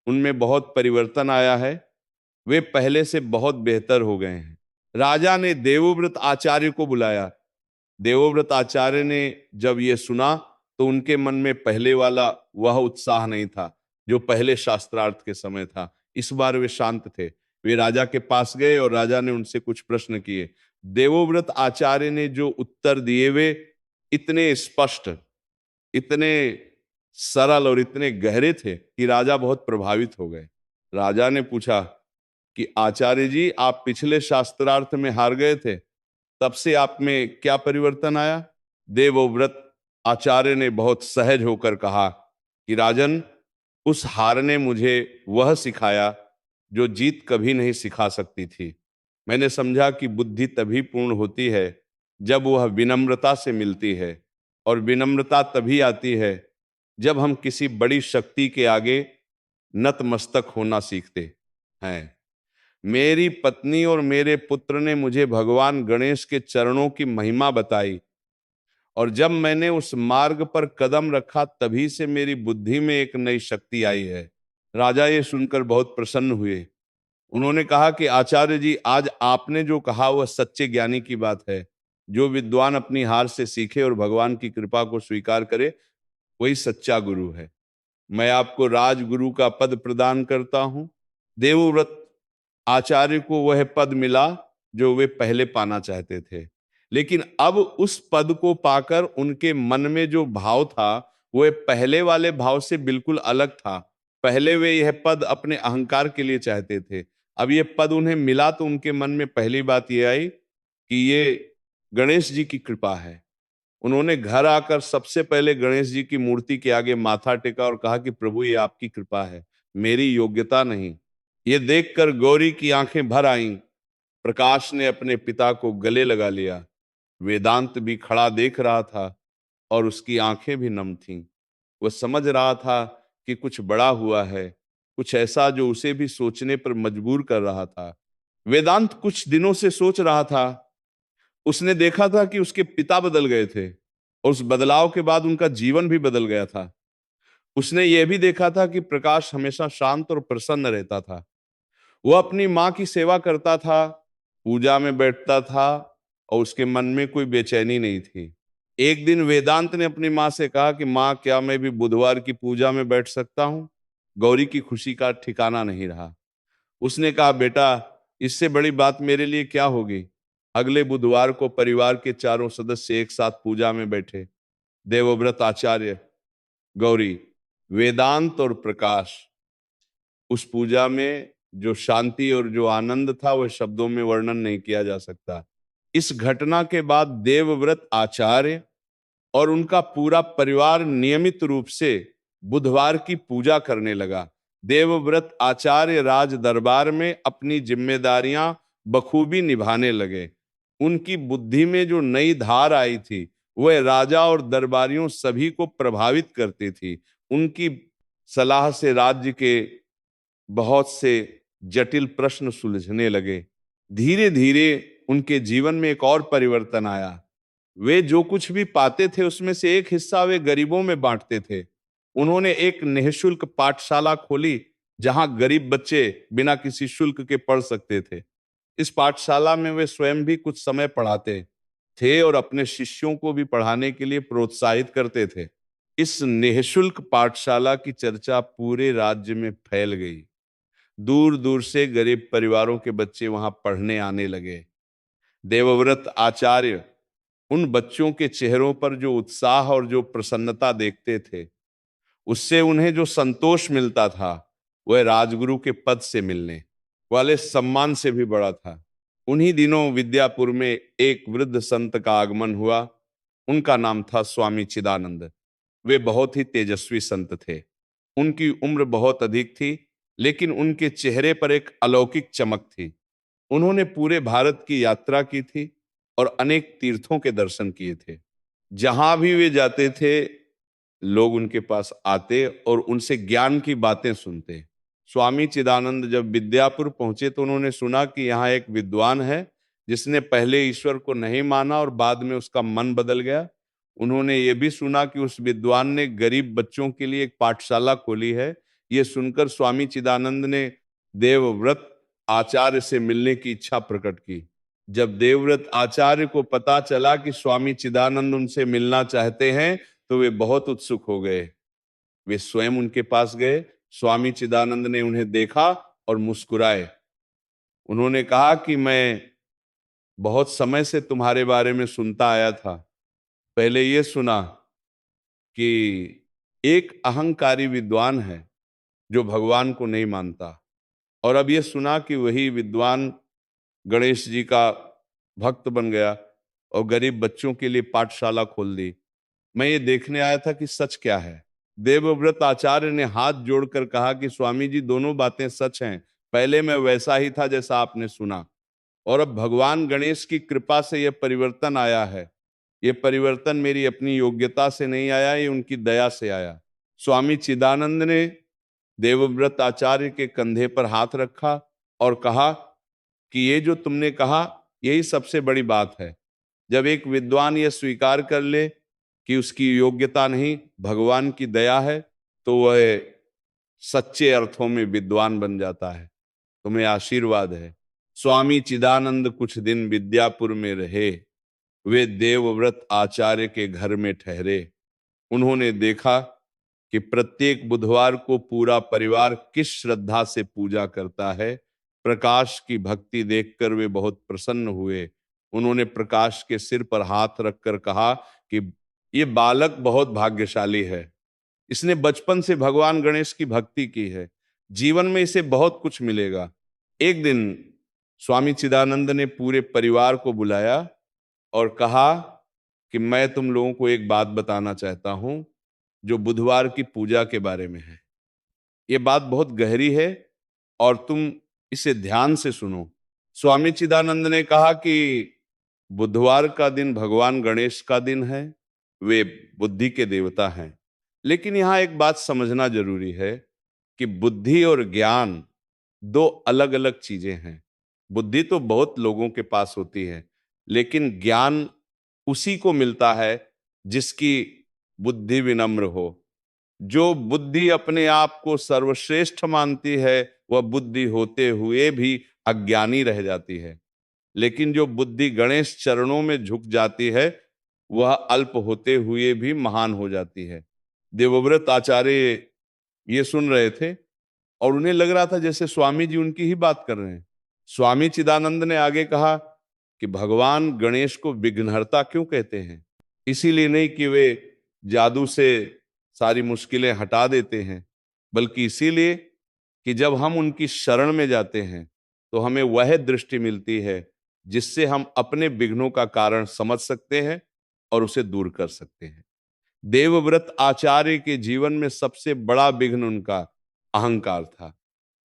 उनमें बहुत परिवर्तन आया है। वे पहले से बहुत बेहतर हो गए हैं। राजा ने देवव्रत आचार्य को बुलाया। देवव्रत आचार्य ने जब ये सुना तो उनके मन में पहले वाला वह उत्साह नहीं था जो पहले शास्त्रार्थ के समय था। इस बार वे शांत थे। वे राजा के पास गए और राजा ने उनसे कुछ प्रश्न किए। देवव्रत आचार्य ने जो उत्तर दिए वे इतने स्पष्ट, इतने सरल और इतने गहरे थे कि राजा बहुत प्रभावित हो गए। राजा ने पूछा कि आचार्य जी, आप पिछले शास्त्रार्थ में हार गए थे, तब से आप में क्या परिवर्तन आया? देवव्रत आचार्य ने बहुत सहज होकर कहा कि राजन, उस हार ने मुझे वह सिखाया जो जीत कभी नहीं सिखा सकती थी। मैंने समझा कि बुद्धि तभी पूर्ण होती है जब वह विनम्रता से मिलती है, और विनम्रता तभी आती है जब हम किसी बड़ी शक्ति के आगे नतमस्तक होना सीखते हैं। मेरी पत्नी और मेरे पुत्र ने मुझे भगवान गणेश के चरणों की महिमा बताई, और जब मैंने उस मार्ग पर कदम रखा तभी से मेरी बुद्धि में एक नई शक्ति आई है। राजा ये सुनकर बहुत प्रसन्न हुए। उन्होंने कहा कि आचार्य जी, आज आपने जो कहा वह सच्चे ज्ञानी की बात है। जो विद्वान अपनी हार से सीखे और भगवान की कृपा को स्वीकार करे, वही सच्चा गुरु है। मैं आपको राजगुरु का पद प्रदान करता हूं। देवव्रत आचार्य को वह पद मिला जो वे पहले पाना चाहते थे, लेकिन अब उस पद को पाकर उनके मन में जो भाव था वह पहले वाले भाव से बिल्कुल अलग था। पहले वे यह पद अपने अहंकार के लिए चाहते थे, अब यह पद उन्हें मिला तो उनके मन में पहली बात यह आई कि ये गणेश जी की कृपा है। उन्होंने घर आकर सबसे पहले गणेश जी की मूर्ति के आगे माथा टेका और कहा कि प्रभु, ये आपकी कृपा है, मेरी योग्यता नहीं। ये देखकर गौरी की आंखें भर आईं। प्रकाश ने अपने पिता को गले लगा लिया। वेदांत भी खड़ा देख रहा था और उसकी आंखें भी नम थीं। वह समझ रहा था कि कुछ बड़ा हुआ है, कुछ ऐसा जो उसे भी सोचने पर मजबूर कर रहा था। वेदांत कुछ दिनों से सोच रहा था। उसने देखा था कि उसके पिता बदल गए थे और उस बदलाव के बाद उनका जीवन भी बदल गया था। उसने यह भी देखा था कि प्रकाश हमेशा शांत और प्रसन्न रहता था। वह अपनी माँ की सेवा करता था, पूजा में बैठता था और उसके मन में कोई बेचैनी नहीं थी। एक दिन वेदांत ने अपनी माँ से कहा कि माँ, क्या मैं भी बुधवार की पूजा में बैठ सकता हूँ? गौरी की खुशी का ठिकाना नहीं रहा। उसने कहा, बेटा, इससे बड़ी बात मेरे लिए क्या होगी? अगले बुधवार को परिवार के चारों सदस्य एक साथ पूजा में बैठे। देवव्रत आचार्य, गौरी, वेदांत और प्रकाश। उस पूजा में जो शांति और जो आनंद था वह शब्दों में वर्णन नहीं किया जा सकता। इस घटना के बाद देवव्रत आचार्य और उनका पूरा परिवार नियमित रूप से बुधवार की पूजा करने लगा। देवव्रत आचार्य राज दरबार में अपनी जिम्मेदारियां बखूबी निभाने लगे। उनकी बुद्धि में जो नई धार आई थी वह राजा और दरबारियों सभी को प्रभावित करती थी। उनकी सलाह से राज्य के बहुत से जटिल प्रश्न सुलझने लगे। धीरे धीरे उनके जीवन में एक और परिवर्तन आया। वे जो कुछ भी पाते थे उसमें से एक हिस्सा वे गरीबों में बांटते थे। उन्होंने एक निःशुल्क पाठशाला खोली जहां गरीब बच्चे बिना किसी शुल्क के पढ़ सकते थे। इस पाठशाला में वे स्वयं भी कुछ समय पढ़ाते थे और अपने शिष्यों को भी पढ़ाने के लिए प्रोत्साहित करते थे। इस निःशुल्क पाठशाला की चर्चा पूरे राज्य में फैल गई। दूर दूर से गरीब परिवारों के बच्चे वहां पढ़ने आने लगे। देवव्रत आचार्य उन बच्चों के चेहरों पर जो उत्साह और जो प्रसन्नता देखते थे, उससे उन्हें जो संतोष मिलता था वह राजगुरु के पद से मिलने वाले सम्मान से भी बड़ा था। उन्हीं दिनों विद्यापुर में एक वृद्ध संत का आगमन हुआ। उनका नाम था स्वामी चिदानंद। वे बहुत ही तेजस्वी संत थे। उनकी उम्र बहुत अधिक थी, लेकिन उनके चेहरे पर एक अलौकिक चमक थी। उन्होंने पूरे भारत की यात्रा की थी और अनेक तीर्थों के दर्शन किए थे। जहां भी वे जाते थे, लोग उनके पास आते और उनसे ज्ञान की बातें सुनते। स्वामी चिदानंद जब विद्यापुर पहुंचे तो उन्होंने सुना कि यहाँ एक विद्वान है जिसने पहले ईश्वर को नहीं माना और बाद में उसका मन बदल गया। उन्होंने ये भी सुना कि उस विद्वान ने गरीब बच्चों के लिए एक पाठशाला खोली है। ये सुनकर स्वामी चिदानंद ने देवव्रत आचार्य से मिलने की इच्छा प्रकट की। जब देवव्रत आचार्य को पता चला कि स्वामी चिदानंद उनसे मिलना चाहते हैं तो वे बहुत उत्सुक हो गए। वे स्वयं उनके पास गए। स्वामी चिदानंद ने उन्हें देखा और मुस्कुराए। उन्होंने कहा कि मैं बहुत समय से तुम्हारे बारे में सुनता आया था। पहले ये सुना कि एक अहंकारी विद्वान है जो भगवान को नहीं मानता, और अब ये सुना कि वही विद्वान गणेश जी का भक्त बन गया और गरीब बच्चों के लिए पाठशाला खोल दी। मैं ये देखने आया था कि सच क्या है। देवव्रत आचार्य ने हाथ जोड़कर कहा कि स्वामी जी, दोनों बातें सच हैं। पहले मैं वैसा ही था जैसा आपने सुना, और अब भगवान गणेश की कृपा से यह परिवर्तन आया है। यह परिवर्तन मेरी अपनी योग्यता से नहीं आया, ये उनकी दया से आया। स्वामी चिदानंद ने देवव्रत आचार्य के कंधे पर हाथ रखा और कहा कि ये जो तुमने कहा, यही सबसे बड़ी बात है। जब एक विद्वान यह स्वीकार कर ले कि उसकी योग्यता नहीं, भगवान की दया है, तो वह सच्चे अर्थों में विद्वान बन जाता है। तुम्हें आशीर्वाद है। स्वामी चिदानंद कुछ दिन विद्यापुर में रहे। वे देवव्रत आचार्य के घर में ठहरे। उन्होंने देखा कि प्रत्येक बुधवार को पूरा परिवार किस श्रद्धा से पूजा करता है। प्रकाश की भक्ति देखकर वे बहुत प्रसन्न हुए। उन्होंने प्रकाश के सिर पर हाथ रखकर कहा कि ये बालक बहुत भाग्यशाली है। इसने बचपन से भगवान गणेश की भक्ति की है। जीवन में इसे बहुत कुछ मिलेगा। एक दिन स्वामी चिदानंद ने पूरे परिवार को बुलाया और कहा कि मैं तुम लोगों को एक बात बताना चाहता हूं, जो बुधवार की पूजा के बारे में है। ये बात बहुत गहरी है और तुम इसे ध्यान से सुनो। स्वामी चिदानंद ने कहा कि बुधवार का दिन भगवान गणेश का दिन है। वे बुद्धि के देवता हैं। लेकिन यहां एक बात समझना जरूरी है कि बुद्धि और ज्ञान दो अलग अलग चीजें हैं। बुद्धि तो बहुत लोगों के पास होती है, लेकिन ज्ञान उसी को मिलता है जिसकी बुद्धि विनम्र हो। जो बुद्धि अपने आप को सर्वश्रेष्ठ मानती है, वह बुद्धि होते हुए भी अज्ञानी रह जाती है। लेकिन जो बुद्धि गणेश चरणों में झुक जाती है, वह अल्प होते हुए भी महान हो जाती है। देवव्रत आचार्य ये सुन रहे थे और उन्हें लग रहा था जैसे स्वामी जी उनकी ही बात कर रहे हैं। स्वामी चिदानंद ने आगे कहा कि भगवान गणेश को विघ्नहर्ता क्यों कहते हैं? इसीलिए नहीं कि वे जादू से सारी मुश्किलें हटा देते हैं, बल्कि इसीलिए कि जब हम उनकी शरण में जाते हैं तो हमें वह दृष्टि मिलती है जिससे हम अपने विघ्नों का कारण समझ सकते हैं और उसे दूर कर सकते हैं। देवव्रत आचार्य के जीवन में सबसे बड़ा विघ्न उनका अहंकार था।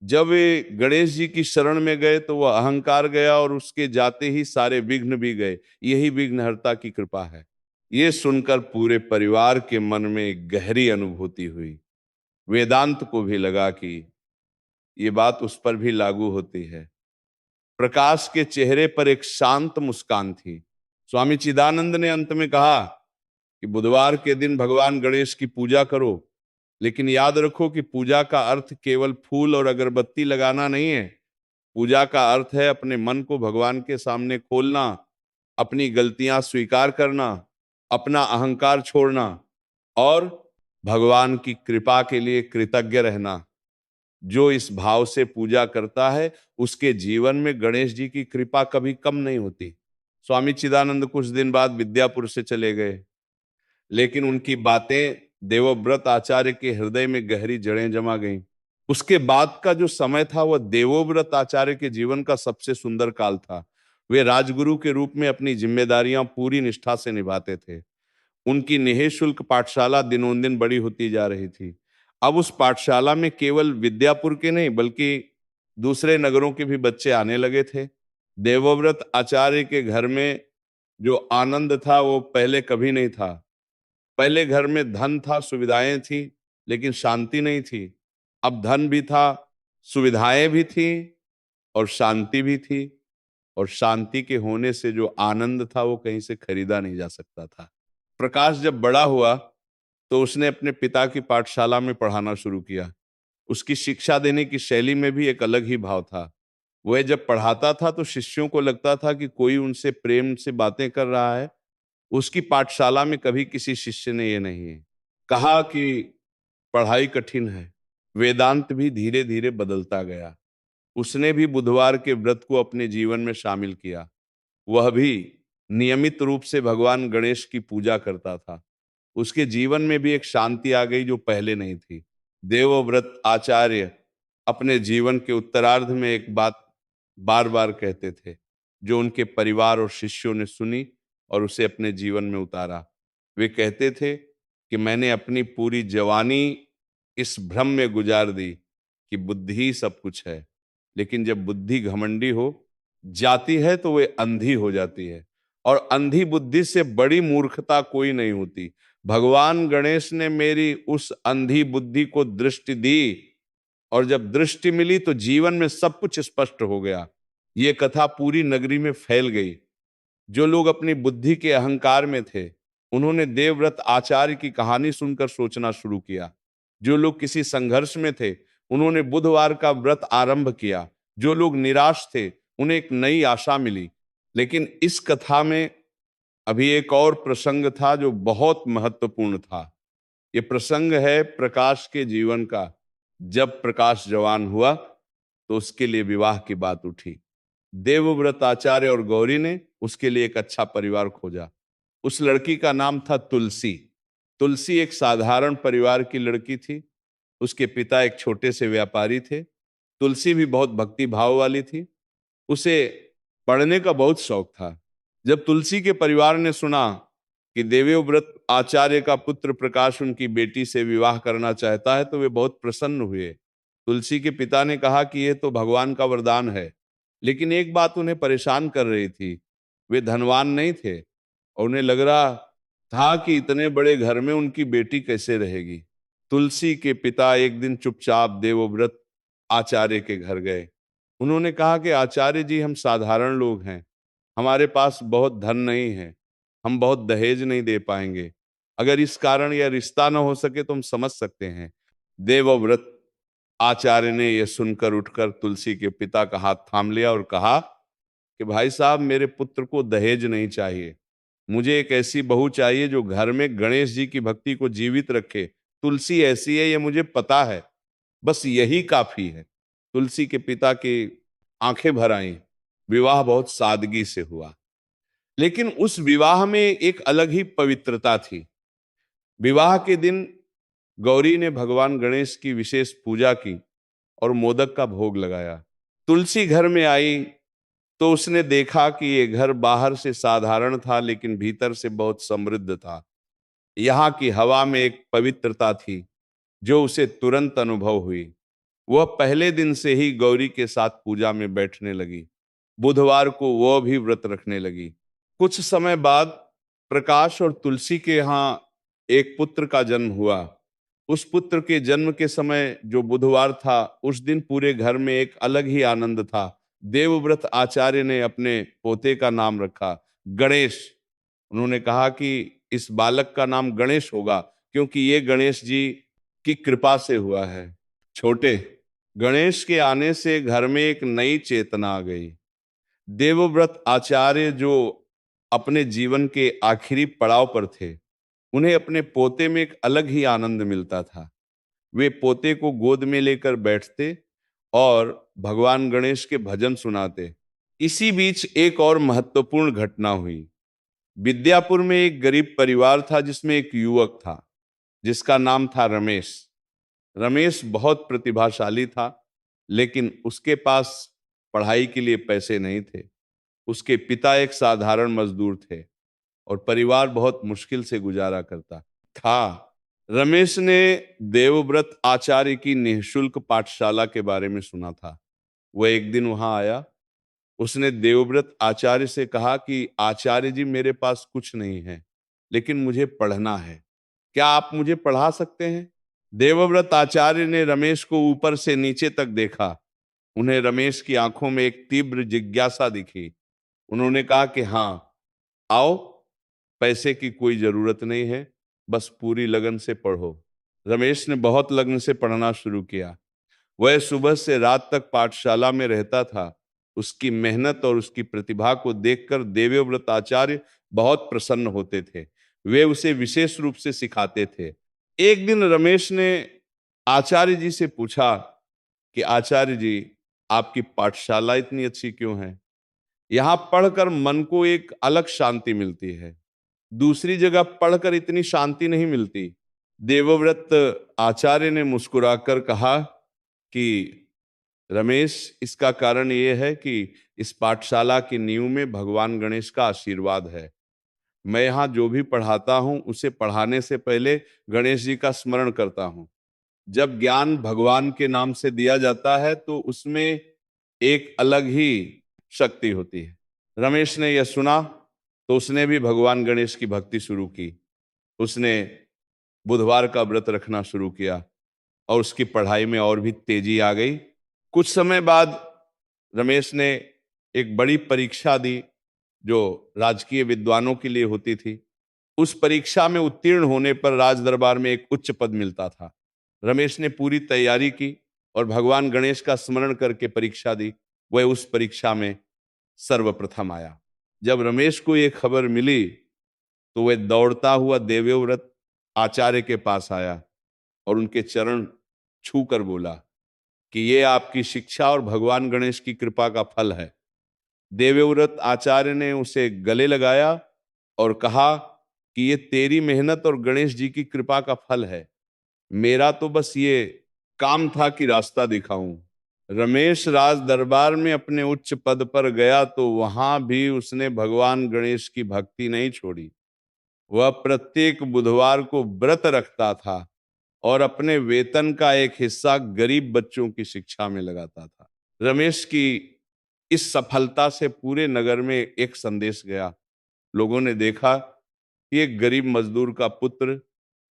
जब वे गणेश जी की शरण में गए तो वह अहंकार गया और उसके जाते ही सारे विघ्न भी गए। यही विघ्नहर्ता की कृपा है। ये सुनकर पूरे परिवार के मन में एक गहरी अनुभूति हुई। वेदांत को भी लगा कि ये बात उस पर भी लागू होती है। प्रकाश के चेहरे पर एक शांत मुस्कान थी। स्वामी चिदानंद ने अंत में कहा कि बुधवार के दिन भगवान गणेश की पूजा करो, लेकिन याद रखो कि पूजा का अर्थ केवल फूल और अगरबत्ती लगाना नहीं है। पूजा का अर्थ है अपने मन को भगवान के सामने खोलना, अपनी गलतियां स्वीकार करना, अपना अहंकार छोड़ना और भगवान की कृपा के लिए कृतज्ञ रहना। जो इस भाव से पूजा करता है, उसके जीवन में गणेश जी की कृपा कभी कम नहीं होती। स्वामी चिदानंद कुछ दिन बाद विद्यापुर से चले गए, लेकिन उनकी बातें देवव्रत आचार्य के हृदय में गहरी जड़ें जमा गईं। उसके बाद का जो समय था वह देवव्रत आचार्य के जीवन का सबसे सुंदर काल था। वे राजगुरु के रूप में अपनी जिम्मेदारियां पूरी निष्ठा से निभाते थे। उनकी निःशुल्क पाठशाला दिनों दिन बड़ी होती जा रही थी। अब उस पाठशाला में केवल विद्यापुर के नहीं बल्कि दूसरे नगरों के भी बच्चे आने लगे थे। देवव्रत आचार्य के घर में जो आनंद था वो पहले कभी नहीं था। पहले घर में धन था, सुविधाएं थी, लेकिन शांति नहीं थी। अब धन भी था, सुविधाएं भी थी और शांति भी थी। और शांति के होने से जो आनंद था वो कहीं से खरीदा नहीं जा सकता था। प्रकाश जब बड़ा हुआ तो उसने अपने पिता की पाठशाला में पढ़ाना शुरू किया। उसकी शिक्षा देने की शैली में भी एक अलग ही भाव था। वह जब पढ़ाता था तो शिष्यों को लगता था कि कोई उनसे प्रेम से बातें कर रहा है। उसकी पाठशाला में कभी किसी शिष्य ने ये नहीं कहा कि पढ़ाई कठिन है। वेदांत भी धीरे धीरे बदलता गया। उसने भी बुधवार के व्रत को अपने जीवन में शामिल किया। वह भी नियमित रूप से भगवान गणेश की पूजा करता था। उसके जीवन में भी एक शांति आ गई जो पहले नहीं थी। देवव्रत आचार्य अपने जीवन के उत्तरार्ध में एक बात बार बार कहते थे, जो उनके परिवार और शिष्यों ने सुनी और उसे अपने जीवन में उतारा। वे कहते थे कि मैंने अपनी पूरी जवानी इस भ्रम में गुजार दी कि बुद्धि ही सब कुछ है, लेकिन जब बुद्धि घमंडी हो जाती है तो वे अंधी हो जाती है, और अंधी बुद्धि से बड़ी मूर्खता कोई नहीं होती। भगवान गणेश ने मेरी उस अंधी बुद्धि को दृष्टि दी, और जब दृष्टि मिली तो जीवन में सब कुछ स्पष्ट हो गया। ये कथा पूरी नगरी में फैल गई। जो लोग अपनी बुद्धि के अहंकार में थे, उन्होंने देवव्रत आचार्य की कहानी सुनकर सोचना शुरू किया। जो लोग किसी संघर्ष में थे, उन्होंने बुधवार का व्रत आरंभ किया। जो लोग निराश थे, उन्हें एक नई आशा मिली। लेकिन इस कथा में अभी एक और प्रसंग था जो बहुत महत्वपूर्ण था। ये प्रसंग है प्रकाश के जीवन का। जब प्रकाश जवान हुआ तो उसके लिए विवाह की बात उठी। देवव्रत आचार्य और गौरी ने उसके लिए एक अच्छा परिवार खोजा। उस लड़की का नाम था तुलसी। तुलसी एक साधारण परिवार की लड़की थी। उसके पिता एक छोटे से व्यापारी थे। तुलसी भी बहुत भक्ति भाव वाली थी। उसे पढ़ने का बहुत शौक था। जब तुलसी के परिवार ने सुना कि देवव्रत आचार्य का पुत्र प्रकाश उनकी बेटी से विवाह करना चाहता है, तो वे बहुत प्रसन्न हुए। तुलसी के पिता ने कहा कि यह तो भगवान का वरदान है, लेकिन एक बात उन्हें परेशान कर रही थी। वे धनवान नहीं थे और उन्हें लग रहा था कि इतने बड़े घर में उनकी बेटी कैसे रहेगी। तुलसी के पिता एक दिन चुपचाप देवव्रत आचार्य के घर गए। उन्होंने कहा कि आचार्य जी, हम साधारण लोग हैं, हमारे पास बहुत धन नहीं है, हम बहुत दहेज नहीं दे पाएंगे। अगर इस कारण यह रिश्ता न हो सके तो हम समझ सकते हैं। देवव्रत आचार्य ने यह सुनकर उठकर तुलसी के पिता का हाथ थाम लिया और कहा कि भाई साहब, मेरे पुत्र को दहेज नहीं चाहिए। मुझे एक ऐसी बहू चाहिए जो घर में गणेश जी की भक्ति को जीवित रखे। तुलसी ऐसी है, ये मुझे पता है, बस यही काफी है। तुलसी के पिता की आंखें भर आईं। विवाह बहुत सादगी से हुआ, लेकिन उस विवाह में एक अलग ही पवित्रता थी। विवाह के दिन गौरी ने भगवान गणेश की विशेष पूजा की और मोदक का भोग लगाया। तुलसी घर में आई तो उसने देखा कि ये घर बाहर से साधारण था, लेकिन भीतर से बहुत समृद्ध था। यहाँ की हवा में एक पवित्रता थी जो उसे तुरंत अनुभव हुई। वह पहले दिन से ही गौरी के साथ पूजा में बैठने लगी। बुधवार को वह भी व्रत रखने लगी। कुछ समय बाद प्रकाश और तुलसी के यहाँ एक पुत्र का जन्म हुआ। उस पुत्र के जन्म के समय जो बुधवार था, उस दिन पूरे घर में एक अलग ही आनंद था। देवव्रत आचार्य ने अपने पोते का नाम रखा गणेश। उन्होंने कहा कि इस बालक का नाम गणेश होगा, क्योंकि ये गणेश जी की कृपा से हुआ है। छोटे गणेश के आने से घर में एक नई चेतना आ गई। देवव्रत आचार्य, जो अपने जीवन के आखिरी पड़ाव पर थे, उन्हें अपने पोते में एक अलग ही आनंद मिलता था। वे पोते को गोद में लेकर बैठते और भगवान गणेश के भजन सुनाते। इसी बीच एक और महत्वपूर्ण घटना हुई। विद्यापुर में एक गरीब परिवार था जिसमें एक युवक था जिसका नाम था रमेश। रमेश बहुत प्रतिभाशाली था, लेकिन उसके पास पढ़ाई के लिए पैसे नहीं थे। उसके पिता एक साधारण मजदूर थे और परिवार बहुत मुश्किल से गुजारा करता था। रमेश ने देवव्रत आचार्य की निःशुल्क पाठशाला के बारे में सुना था। वह एक दिन वहां आया। उसने देवव्रत आचार्य से कहा कि आचार्य जी, मेरे पास कुछ नहीं है, लेकिन मुझे पढ़ना है। क्या आप मुझे पढ़ा सकते हैं? देवव्रत आचार्य ने रमेश को ऊपर से नीचे तक देखा। उन्हें रमेश की आंखों में एक तीव्र जिज्ञासा दिखी। उन्होंने कहा कि हाँ, आओ, पैसे की कोई जरूरत नहीं है, बस पूरी लगन से पढ़ो। रमेश ने बहुत लगन से पढ़ना शुरू किया। वह सुबह से रात तक पाठशाला में रहता था। उसकी मेहनत और उसकी प्रतिभा को देखकर देवव्रत आचार्य बहुत प्रसन्न होते थे। वे उसे विशेष रूप से सिखाते थे। एक दिन रमेश ने आचार्य जी से पूछा कि आचार्य जी, आपकी पाठशाला इतनी अच्छी क्यों है? यहाँ पढ़कर मन को एक अलग शांति मिलती है। दूसरी जगह पढ़कर इतनी शांति नहीं मिलती। देवव्रत आचार्य ने मुस्कुराकर कहा कि रमेश, इसका कारण ये है कि इस पाठशाला की नींव में भगवान गणेश का आशीर्वाद है। मैं यहाँ जो भी पढ़ाता हूँ उसे पढ़ाने से पहले गणेश जी का स्मरण करता हूँ। जब ज्ञान भगवान के नाम से दिया जाता है तो उसमें एक अलग ही शक्ति होती है। रमेश ने यह सुना तो उसने भी भगवान गणेश की भक्ति शुरू की। उसने बुधवार का व्रत रखना शुरू किया और उसकी पढ़ाई में और भी तेजी आ गई। कुछ समय बाद रमेश ने एक बड़ी परीक्षा दी जो राजकीय विद्वानों के लिए होती थी। उस परीक्षा में उत्तीर्ण होने पर राज दरबार में एक उच्च पद मिलता था। रमेश ने पूरी तैयारी की और भगवान गणेश का स्मरण करके परीक्षा दी। वह उस परीक्षा में सर्वप्रथम आया। जब रमेश को यह खबर मिली तो वह दौड़ता हुआ देवव्रत आचार्य के पास आया और उनके चरण छू कर बोला कि ये आपकी शिक्षा और भगवान गणेश की कृपा का फल है। देवव्रत आचार्य ने उसे गले लगाया और कहा कि ये तेरी मेहनत और गणेश जी की कृपा का फल है। मेरा तो बस ये काम था कि रास्ता दिखाऊं। रमेश राज दरबार में अपने उच्च पद पर गया तो वहां भी उसने भगवान गणेश की भक्ति नहीं छोड़ी। वह प्रत्येक बुधवार को व्रत रखता था और अपने वेतन का एक हिस्सा गरीब बच्चों की शिक्षा में लगाता था। रमेश की इस सफलता से पूरे नगर में एक संदेश गया। लोगों ने देखा कि एक गरीब मजदूर का पुत्र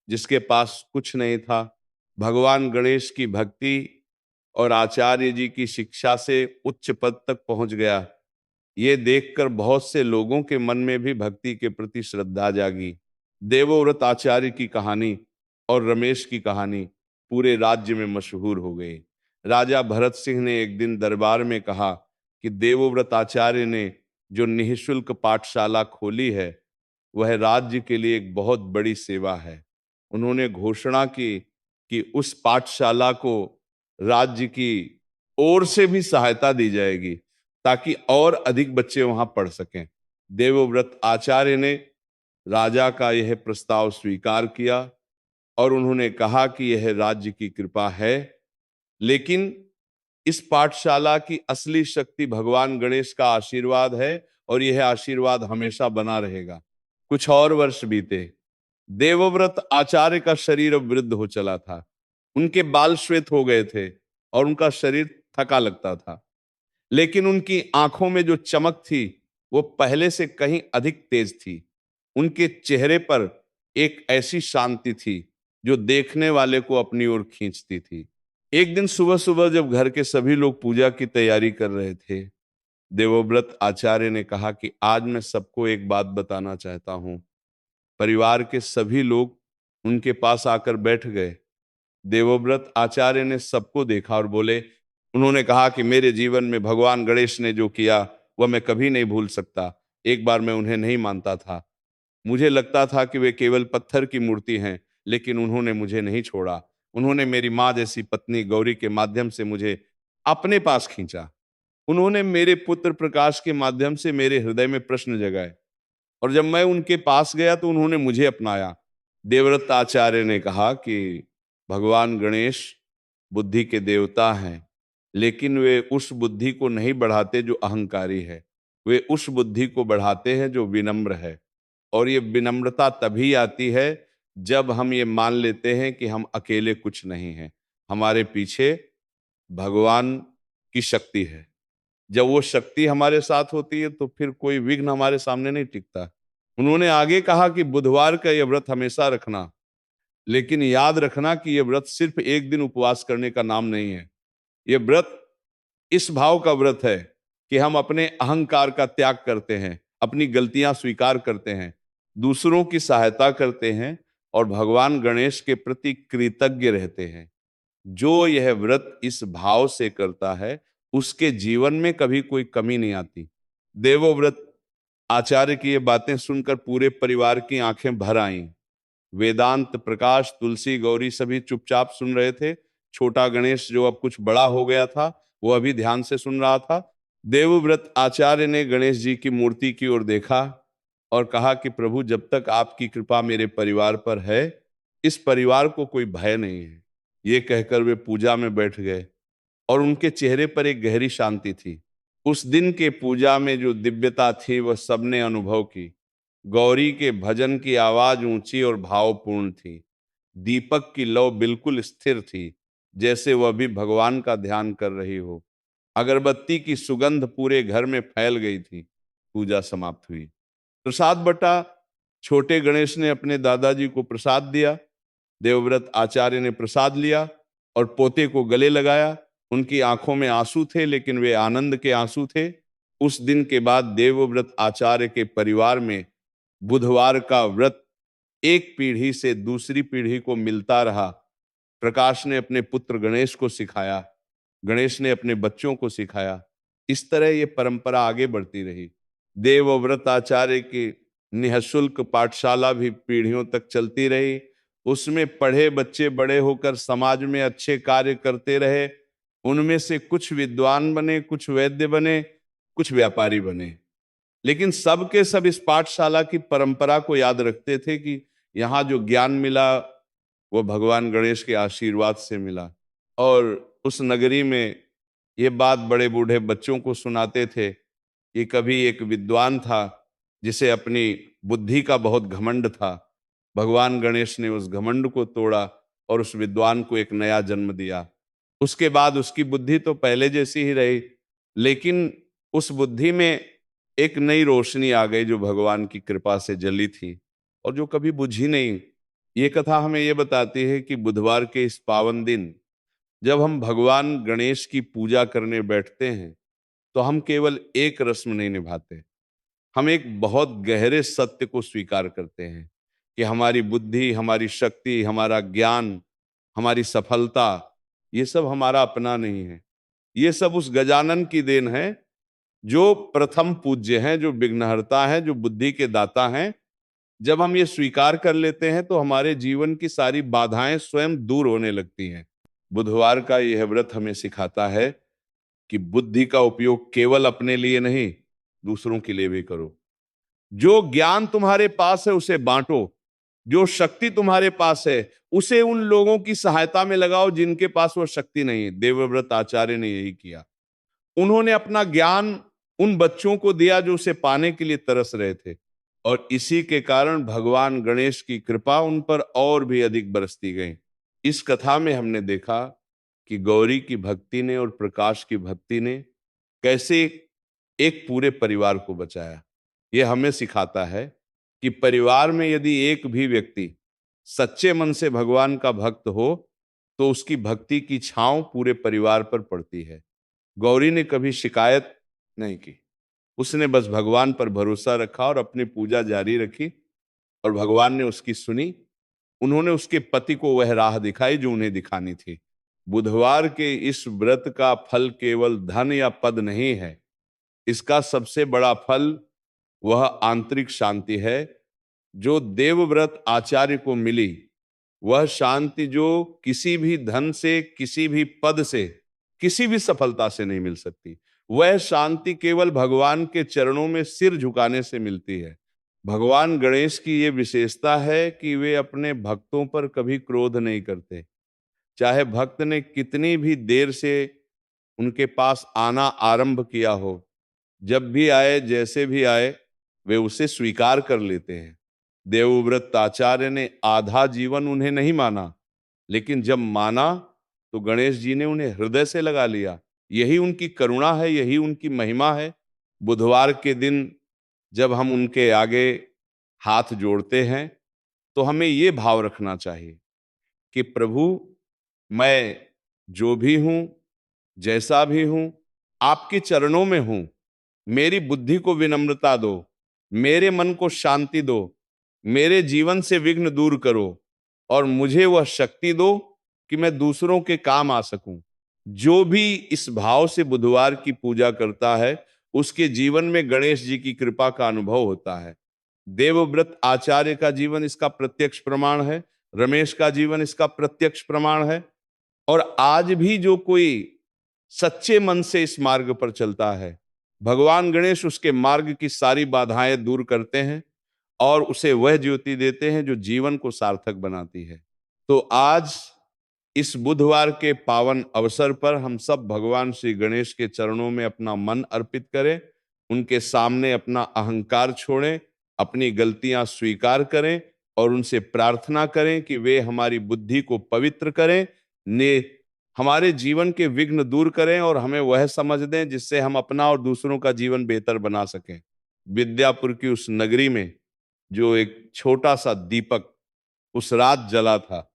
जिसके पास कुछ नहीं था, भगवान गणेश की भक्ति और आचार्य जी की शिक्षा से उच्च पद तक पहुंच गया। ये देखकर बहुत से लोगों के मन में भी भक्ति के प्रति श्रद्धा जागी। देवव्रत आचार्य की कहानी और रमेश की कहानी पूरे राज्य में मशहूर हो गई। राजा भरत सिंह ने एक दिन दरबार में कहा कि देवव्रत आचार्य ने जो निःशुल्क पाठशाला खोली है वह राज्य के लिए एक बहुत बड़ी सेवा है। उन्होंने घोषणा की कि उस पाठशाला को राज्य की ओर से भी सहायता दी जाएगी ताकि और अधिक बच्चे वहां पढ़ सकें। देवव्रत आचार्य ने राजा का यह प्रस्ताव स्वीकार किया और उन्होंने कहा कि यह राज्य की कृपा है, लेकिन इस पाठशाला की असली शक्ति भगवान गणेश का आशीर्वाद है और यह आशीर्वाद हमेशा बना रहेगा। कुछ और वर्ष बीते। देवव्रत आचार्य का शरीर अब वृद्ध हो चला था। उनके बाल श्वेत हो गए थे और उनका शरीर थका लगता था, लेकिन उनकी आंखों में जो चमक थी वो पहले से कहीं अधिक तेज थी। उनके चेहरे पर एक ऐसी शांति थी जो देखने वाले को अपनी ओर खींचती थी। एक दिन सुबह सुबह जब घर के सभी लोग पूजा की तैयारी कर रहे थे, देवव्रत आचार्य ने कहा कि आज मैं सबको एक बात बताना चाहता हूं। परिवार के सभी लोग उनके पास आकर बैठ गए। देवव्रत आचार्य ने सबको देखा और बोले, उन्होंने कहा कि मेरे जीवन में भगवान गणेश ने जो किया वह मैं कभी नहीं भूल सकता। एक बार मैं उन्हें नहीं मानता था, मुझे लगता था कि वे केवल पत्थर की मूर्ति हैं, लेकिन उन्होंने मुझे नहीं छोड़ा। उन्होंने मेरी माँ जैसी पत्नी गौरी के माध्यम से मुझे अपने पास खींचा। उन्होंने मेरे पुत्र प्रकाश के माध्यम से मेरे हृदय में प्रश्न जगाए और जब मैं उनके पास गया तो उन्होंने मुझे अपनाया। देवव्रत आचार्य ने कहा कि भगवान गणेश बुद्धि के देवता हैं, लेकिन वे उस बुद्धि को नहीं बढ़ाते जो अहंकारी है। वे उस बुद्धि को बढ़ाते हैं जो विनम्र है। और ये विनम्रता तभी आती है जब हम ये मान लेते हैं कि हम अकेले कुछ नहीं हैं, हमारे पीछे भगवान की शक्ति है। जब वो शक्ति हमारे साथ होती है तो फिर कोई विघ्न हमारे सामने नहीं टिकता। उन्होंने आगे कहा कि बुधवार का यह व्रत हमेशा रखना, लेकिन याद रखना कि यह व्रत सिर्फ एक दिन उपवास करने का नाम नहीं है। यह व्रत इस भाव का व्रत है कि हम अपने अहंकार का त्याग करते हैं, अपनी गलतियां स्वीकार करते हैं, दूसरों की सहायता करते हैं और भगवान गणेश के प्रति कृतज्ञ रहते हैं। जो यह व्रत इस भाव से करता है उसके जीवन में कभी कोई कमी नहीं आती। देवव्रत आचार्य की ये बातें सुनकर पूरे परिवार की आंखें भर आईं। वेदांत, प्रकाश, तुलसी, गौरी सभी चुपचाप सुन रहे थे। छोटा गणेश जो अब कुछ बड़ा हो गया था वो अभी ध्यान से सुन रहा था। देवव्रत आचार्य ने गणेश जी की मूर्ति की ओर देखा और कहा कि प्रभु, जब तक आपकी कृपा मेरे परिवार पर है, इस परिवार को कोई भय नहीं है। ये कहकर वे पूजा में बैठ गए और उनके चेहरे पर एक गहरी शांति थी। उस दिन के पूजा में जो दिव्यता थी वह सबने अनुभव की। गौरी के भजन की आवाज ऊंची और भावपूर्ण थी। दीपक की लौ बिल्कुल स्थिर थी, जैसे वह भी भगवान का ध्यान कर रही हो। अगरबत्ती की सुगंध पूरे घर में फैल गई थी। पूजा समाप्त हुई। प्रसाद बटा। छोटे गणेश ने अपने दादाजी को प्रसाद दिया। देवव्रत आचार्य ने प्रसाद लिया और पोते को गले लगाया। उनकी आंखों में आंसू थे, लेकिन वे आनंद के आंसू थे। उस दिन के बाद देवव्रत आचार्य के परिवार में बुधवार का व्रत एक पीढ़ी से दूसरी पीढ़ी को मिलता रहा। प्रकाश ने अपने पुत्र गणेश को सिखाया, गणेश ने अपने बच्चों को सिखाया। इस तरह ये परंपरा आगे बढ़ती रही। देवव्रत आचार्य की निःशुल्क पाठशाला भी पीढ़ियों तक चलती रही। उसमें पढ़े बच्चे बड़े होकर समाज में अच्छे कार्य करते रहे। उनमें से कुछ विद्वान बने, कुछ वैद्य बने, कुछ व्यापारी बने, लेकिन सब के सब इस पाठशाला की परंपरा को याद रखते थे कि यहाँ जो ज्ञान मिला वो भगवान गणेश के आशीर्वाद से मिला। और उस नगरी में ये बात बड़े बूढ़े बच्चों को सुनाते थे कि कभी एक विद्वान था जिसे अपनी बुद्धि का बहुत घमंड था। भगवान गणेश ने उस घमंड को तोड़ा और उस विद्वान को एक नया जन्म दिया। उसके बाद उसकी बुद्धि तो पहले जैसी ही रही, लेकिन उस बुद्धि में एक नई रोशनी आ गई जो भगवान की कृपा से जली थी और जो कभी बुझी नहीं। ये कथा हमें ये बताती है कि बुधवार के इस पावन दिन जब हम भगवान गणेश की पूजा करने बैठते हैं तो हम केवल एक रस्म नहीं निभाते, हम एक बहुत गहरे सत्य को स्वीकार करते हैं कि हमारी बुद्धि, हमारी शक्ति, हमारा ज्ञान, हमारी सफलता, ये सब हमारा अपना नहीं है। ये सब उस गजानन की देन है जो प्रथम पूज्य हैं, जो विघ्नहर्ता हैं, जो बुद्धि के दाता हैं। जब हम ये स्वीकार कर लेते हैं तो हमारे जीवन की सारी बाधाएं स्वयं दूर होने लगती हैं। बुधवार का यह व्रत हमें सिखाता है कि बुद्धि का उपयोग केवल अपने लिए नहीं, दूसरों के लिए भी करो। जो ज्ञान तुम्हारे पास है उसे बांटो, जो शक्ति तुम्हारे पास है उसे उन लोगों की सहायता में लगाओ जिनके पास वो शक्ति नहीं है। देवव्रत आचार्य ने यही किया। उन्होंने अपना ज्ञान उन बच्चों को दिया जो उसे पाने के लिए तरस रहे थे, और इसी के कारण भगवान गणेश की कृपा उन पर और भी अधिक बरसती गई। इस कथा में हमने देखा कि गौरी की भक्ति ने और प्रकाश की भक्ति ने कैसे एक पूरे परिवार को बचाया। यह हमें सिखाता है कि परिवार में यदि एक भी व्यक्ति सच्चे मन से भगवान का भक्त हो तो उसकी भक्ति की छांव पूरे परिवार पर पड़ती है। गौरी ने कभी शिकायत नहीं की, उसने बस भगवान पर भरोसा रखा और अपनी पूजा जारी रखी, और भगवान ने उसकी सुनी। उन्होंने उसके पति को वह राह दिखाई जो उन्हें दिखानी थी। बुधवार के इस व्रत का फल केवल धन या पद नहीं है, इसका सबसे बड़ा फल वह आंतरिक शांति है जो देवव्रत आचार्य को मिली। वह शांति जो किसी भी धन से, किसी भी पद से, किसी भी सफलता से नहीं मिल सकती। वह शांति केवल भगवान के चरणों में सिर झुकाने से मिलती है। भगवान गणेश की ये विशेषता है कि वे अपने भक्तों पर कभी क्रोध नहीं करते। चाहे भक्त ने कितनी भी देर से उनके पास आना आरंभ किया हो, जब भी आए, जैसे भी आए, वे उसे स्वीकार कर लेते हैं। देवव्रत आचार्य ने आधा जीवन उन्हें नहीं माना, लेकिन जब माना तो गणेश जी ने उन्हें हृदय से लगा लिया। यही उनकी करुणा है, यही उनकी महिमा है। बुधवार के दिन जब हम उनके आगे हाथ जोड़ते हैं तो हमें ये भाव रखना चाहिए कि प्रभु, मैं जो भी हूं, जैसा भी हूं, आपके चरणों में हूं। मेरी बुद्धि को विनम्रता दो, मेरे मन को शांति दो, मेरे जीवन से विघ्न दूर करो और मुझे वह शक्ति दो कि मैं दूसरों के काम आ सकूं। जो भी इस भाव से बुधवार की पूजा करता है उसके जीवन में गणेश जी की कृपा का अनुभव होता है। देवव्रत आचार्य का जीवन इसका प्रत्यक्ष प्रमाण है, रमेश का जीवन इसका प्रत्यक्ष प्रमाण है। और आज भी जो कोई सच्चे मन से इस मार्ग पर चलता है, भगवान गणेश उसके मार्ग की सारी बाधाएं दूर करते हैं और उसे वह ज्योति देते हैं जो जीवन को सार्थक बनाती है। तो आज इस बुधवार के पावन अवसर पर हम सब भगवान श्री गणेश के चरणों में अपना मन अर्पित करें, उनके सामने अपना अहंकार छोड़ें, अपनी गलतियां स्वीकार करें और उनसे प्रार्थना करें कि वे हमारी बुद्धि को पवित्र करें, ने हमारे जीवन के विघ्न दूर करें और हमें वह समझ दें जिससे हम अपना और दूसरों का जीवन बेहतर बना सकें। विद्यापुर की उस नगरी में जो एक छोटा सा दीपक उस रात जला था,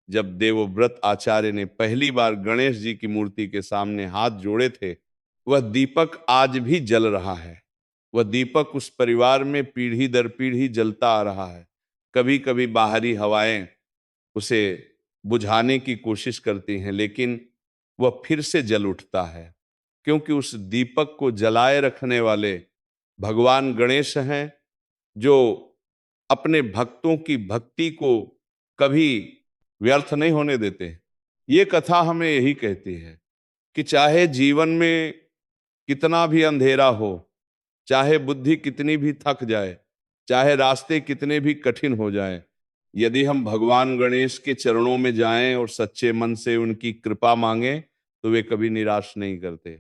जब देवव्रत आचार्य ने पहली बार गणेश जी की मूर्ति के सामने हाथ जोड़े थे, वह दीपक आज भी जल रहा है। वह दीपक उस परिवार में पीढ़ी दर पीढ़ी जलता आ रहा है। कभी कभी बाहरी हवाएं उसे बुझाने की कोशिश करती हैं, लेकिन वह फिर से जल उठता है, क्योंकि उस दीपक को जलाए रखने वाले भगवान गणेश हैं, जो अपने भक्तों की भक्ति को कभी व्यर्थ नहीं होने देते। ये कथा हमें यही कहती है कि चाहे जीवन में कितना भी अंधेरा हो, चाहे बुद्धि कितनी भी थक जाए, चाहे रास्ते कितने भी कठिन हो जाएं, यदि हम भगवान गणेश के चरणों में जाएं और सच्चे मन से उनकी कृपा मांगें, तो वे कभी निराश नहीं करते।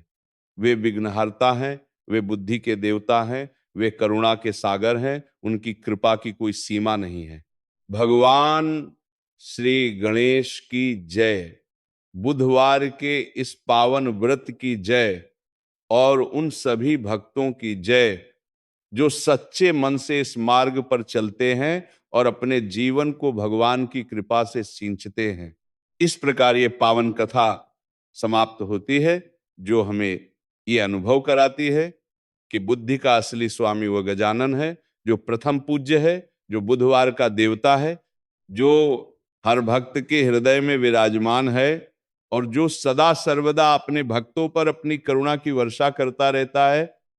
वे विघ्नहर्ता हैं, वे बुद्धि के देवता हैं, वे करुणा के सागर हैं, उनकी कृपा की कोई सीमा नहीं है। भगवान श्री गणेश की जय। बुधवार के इस पावन व्रत की जय और उन सभी भक्तों की जय जो सच्चे मन से इस मार्ग पर चलते हैं और अपने जीवन को भगवान की कृपा से सींचते हैं। इस प्रकार ये पावन कथा समाप्त होती है, जो हमें ये अनुभव कराती है कि बुद्धि का असली स्वामी वह गजानन है, जो प्रथम पूज्य है, जो बुधवार का देवता है, जो हर भक्त के हृदय में विराजमान है और जो सदा सर्वदा अपने भक्तों पर अपनी करुणा की वर्षा करता रहता है।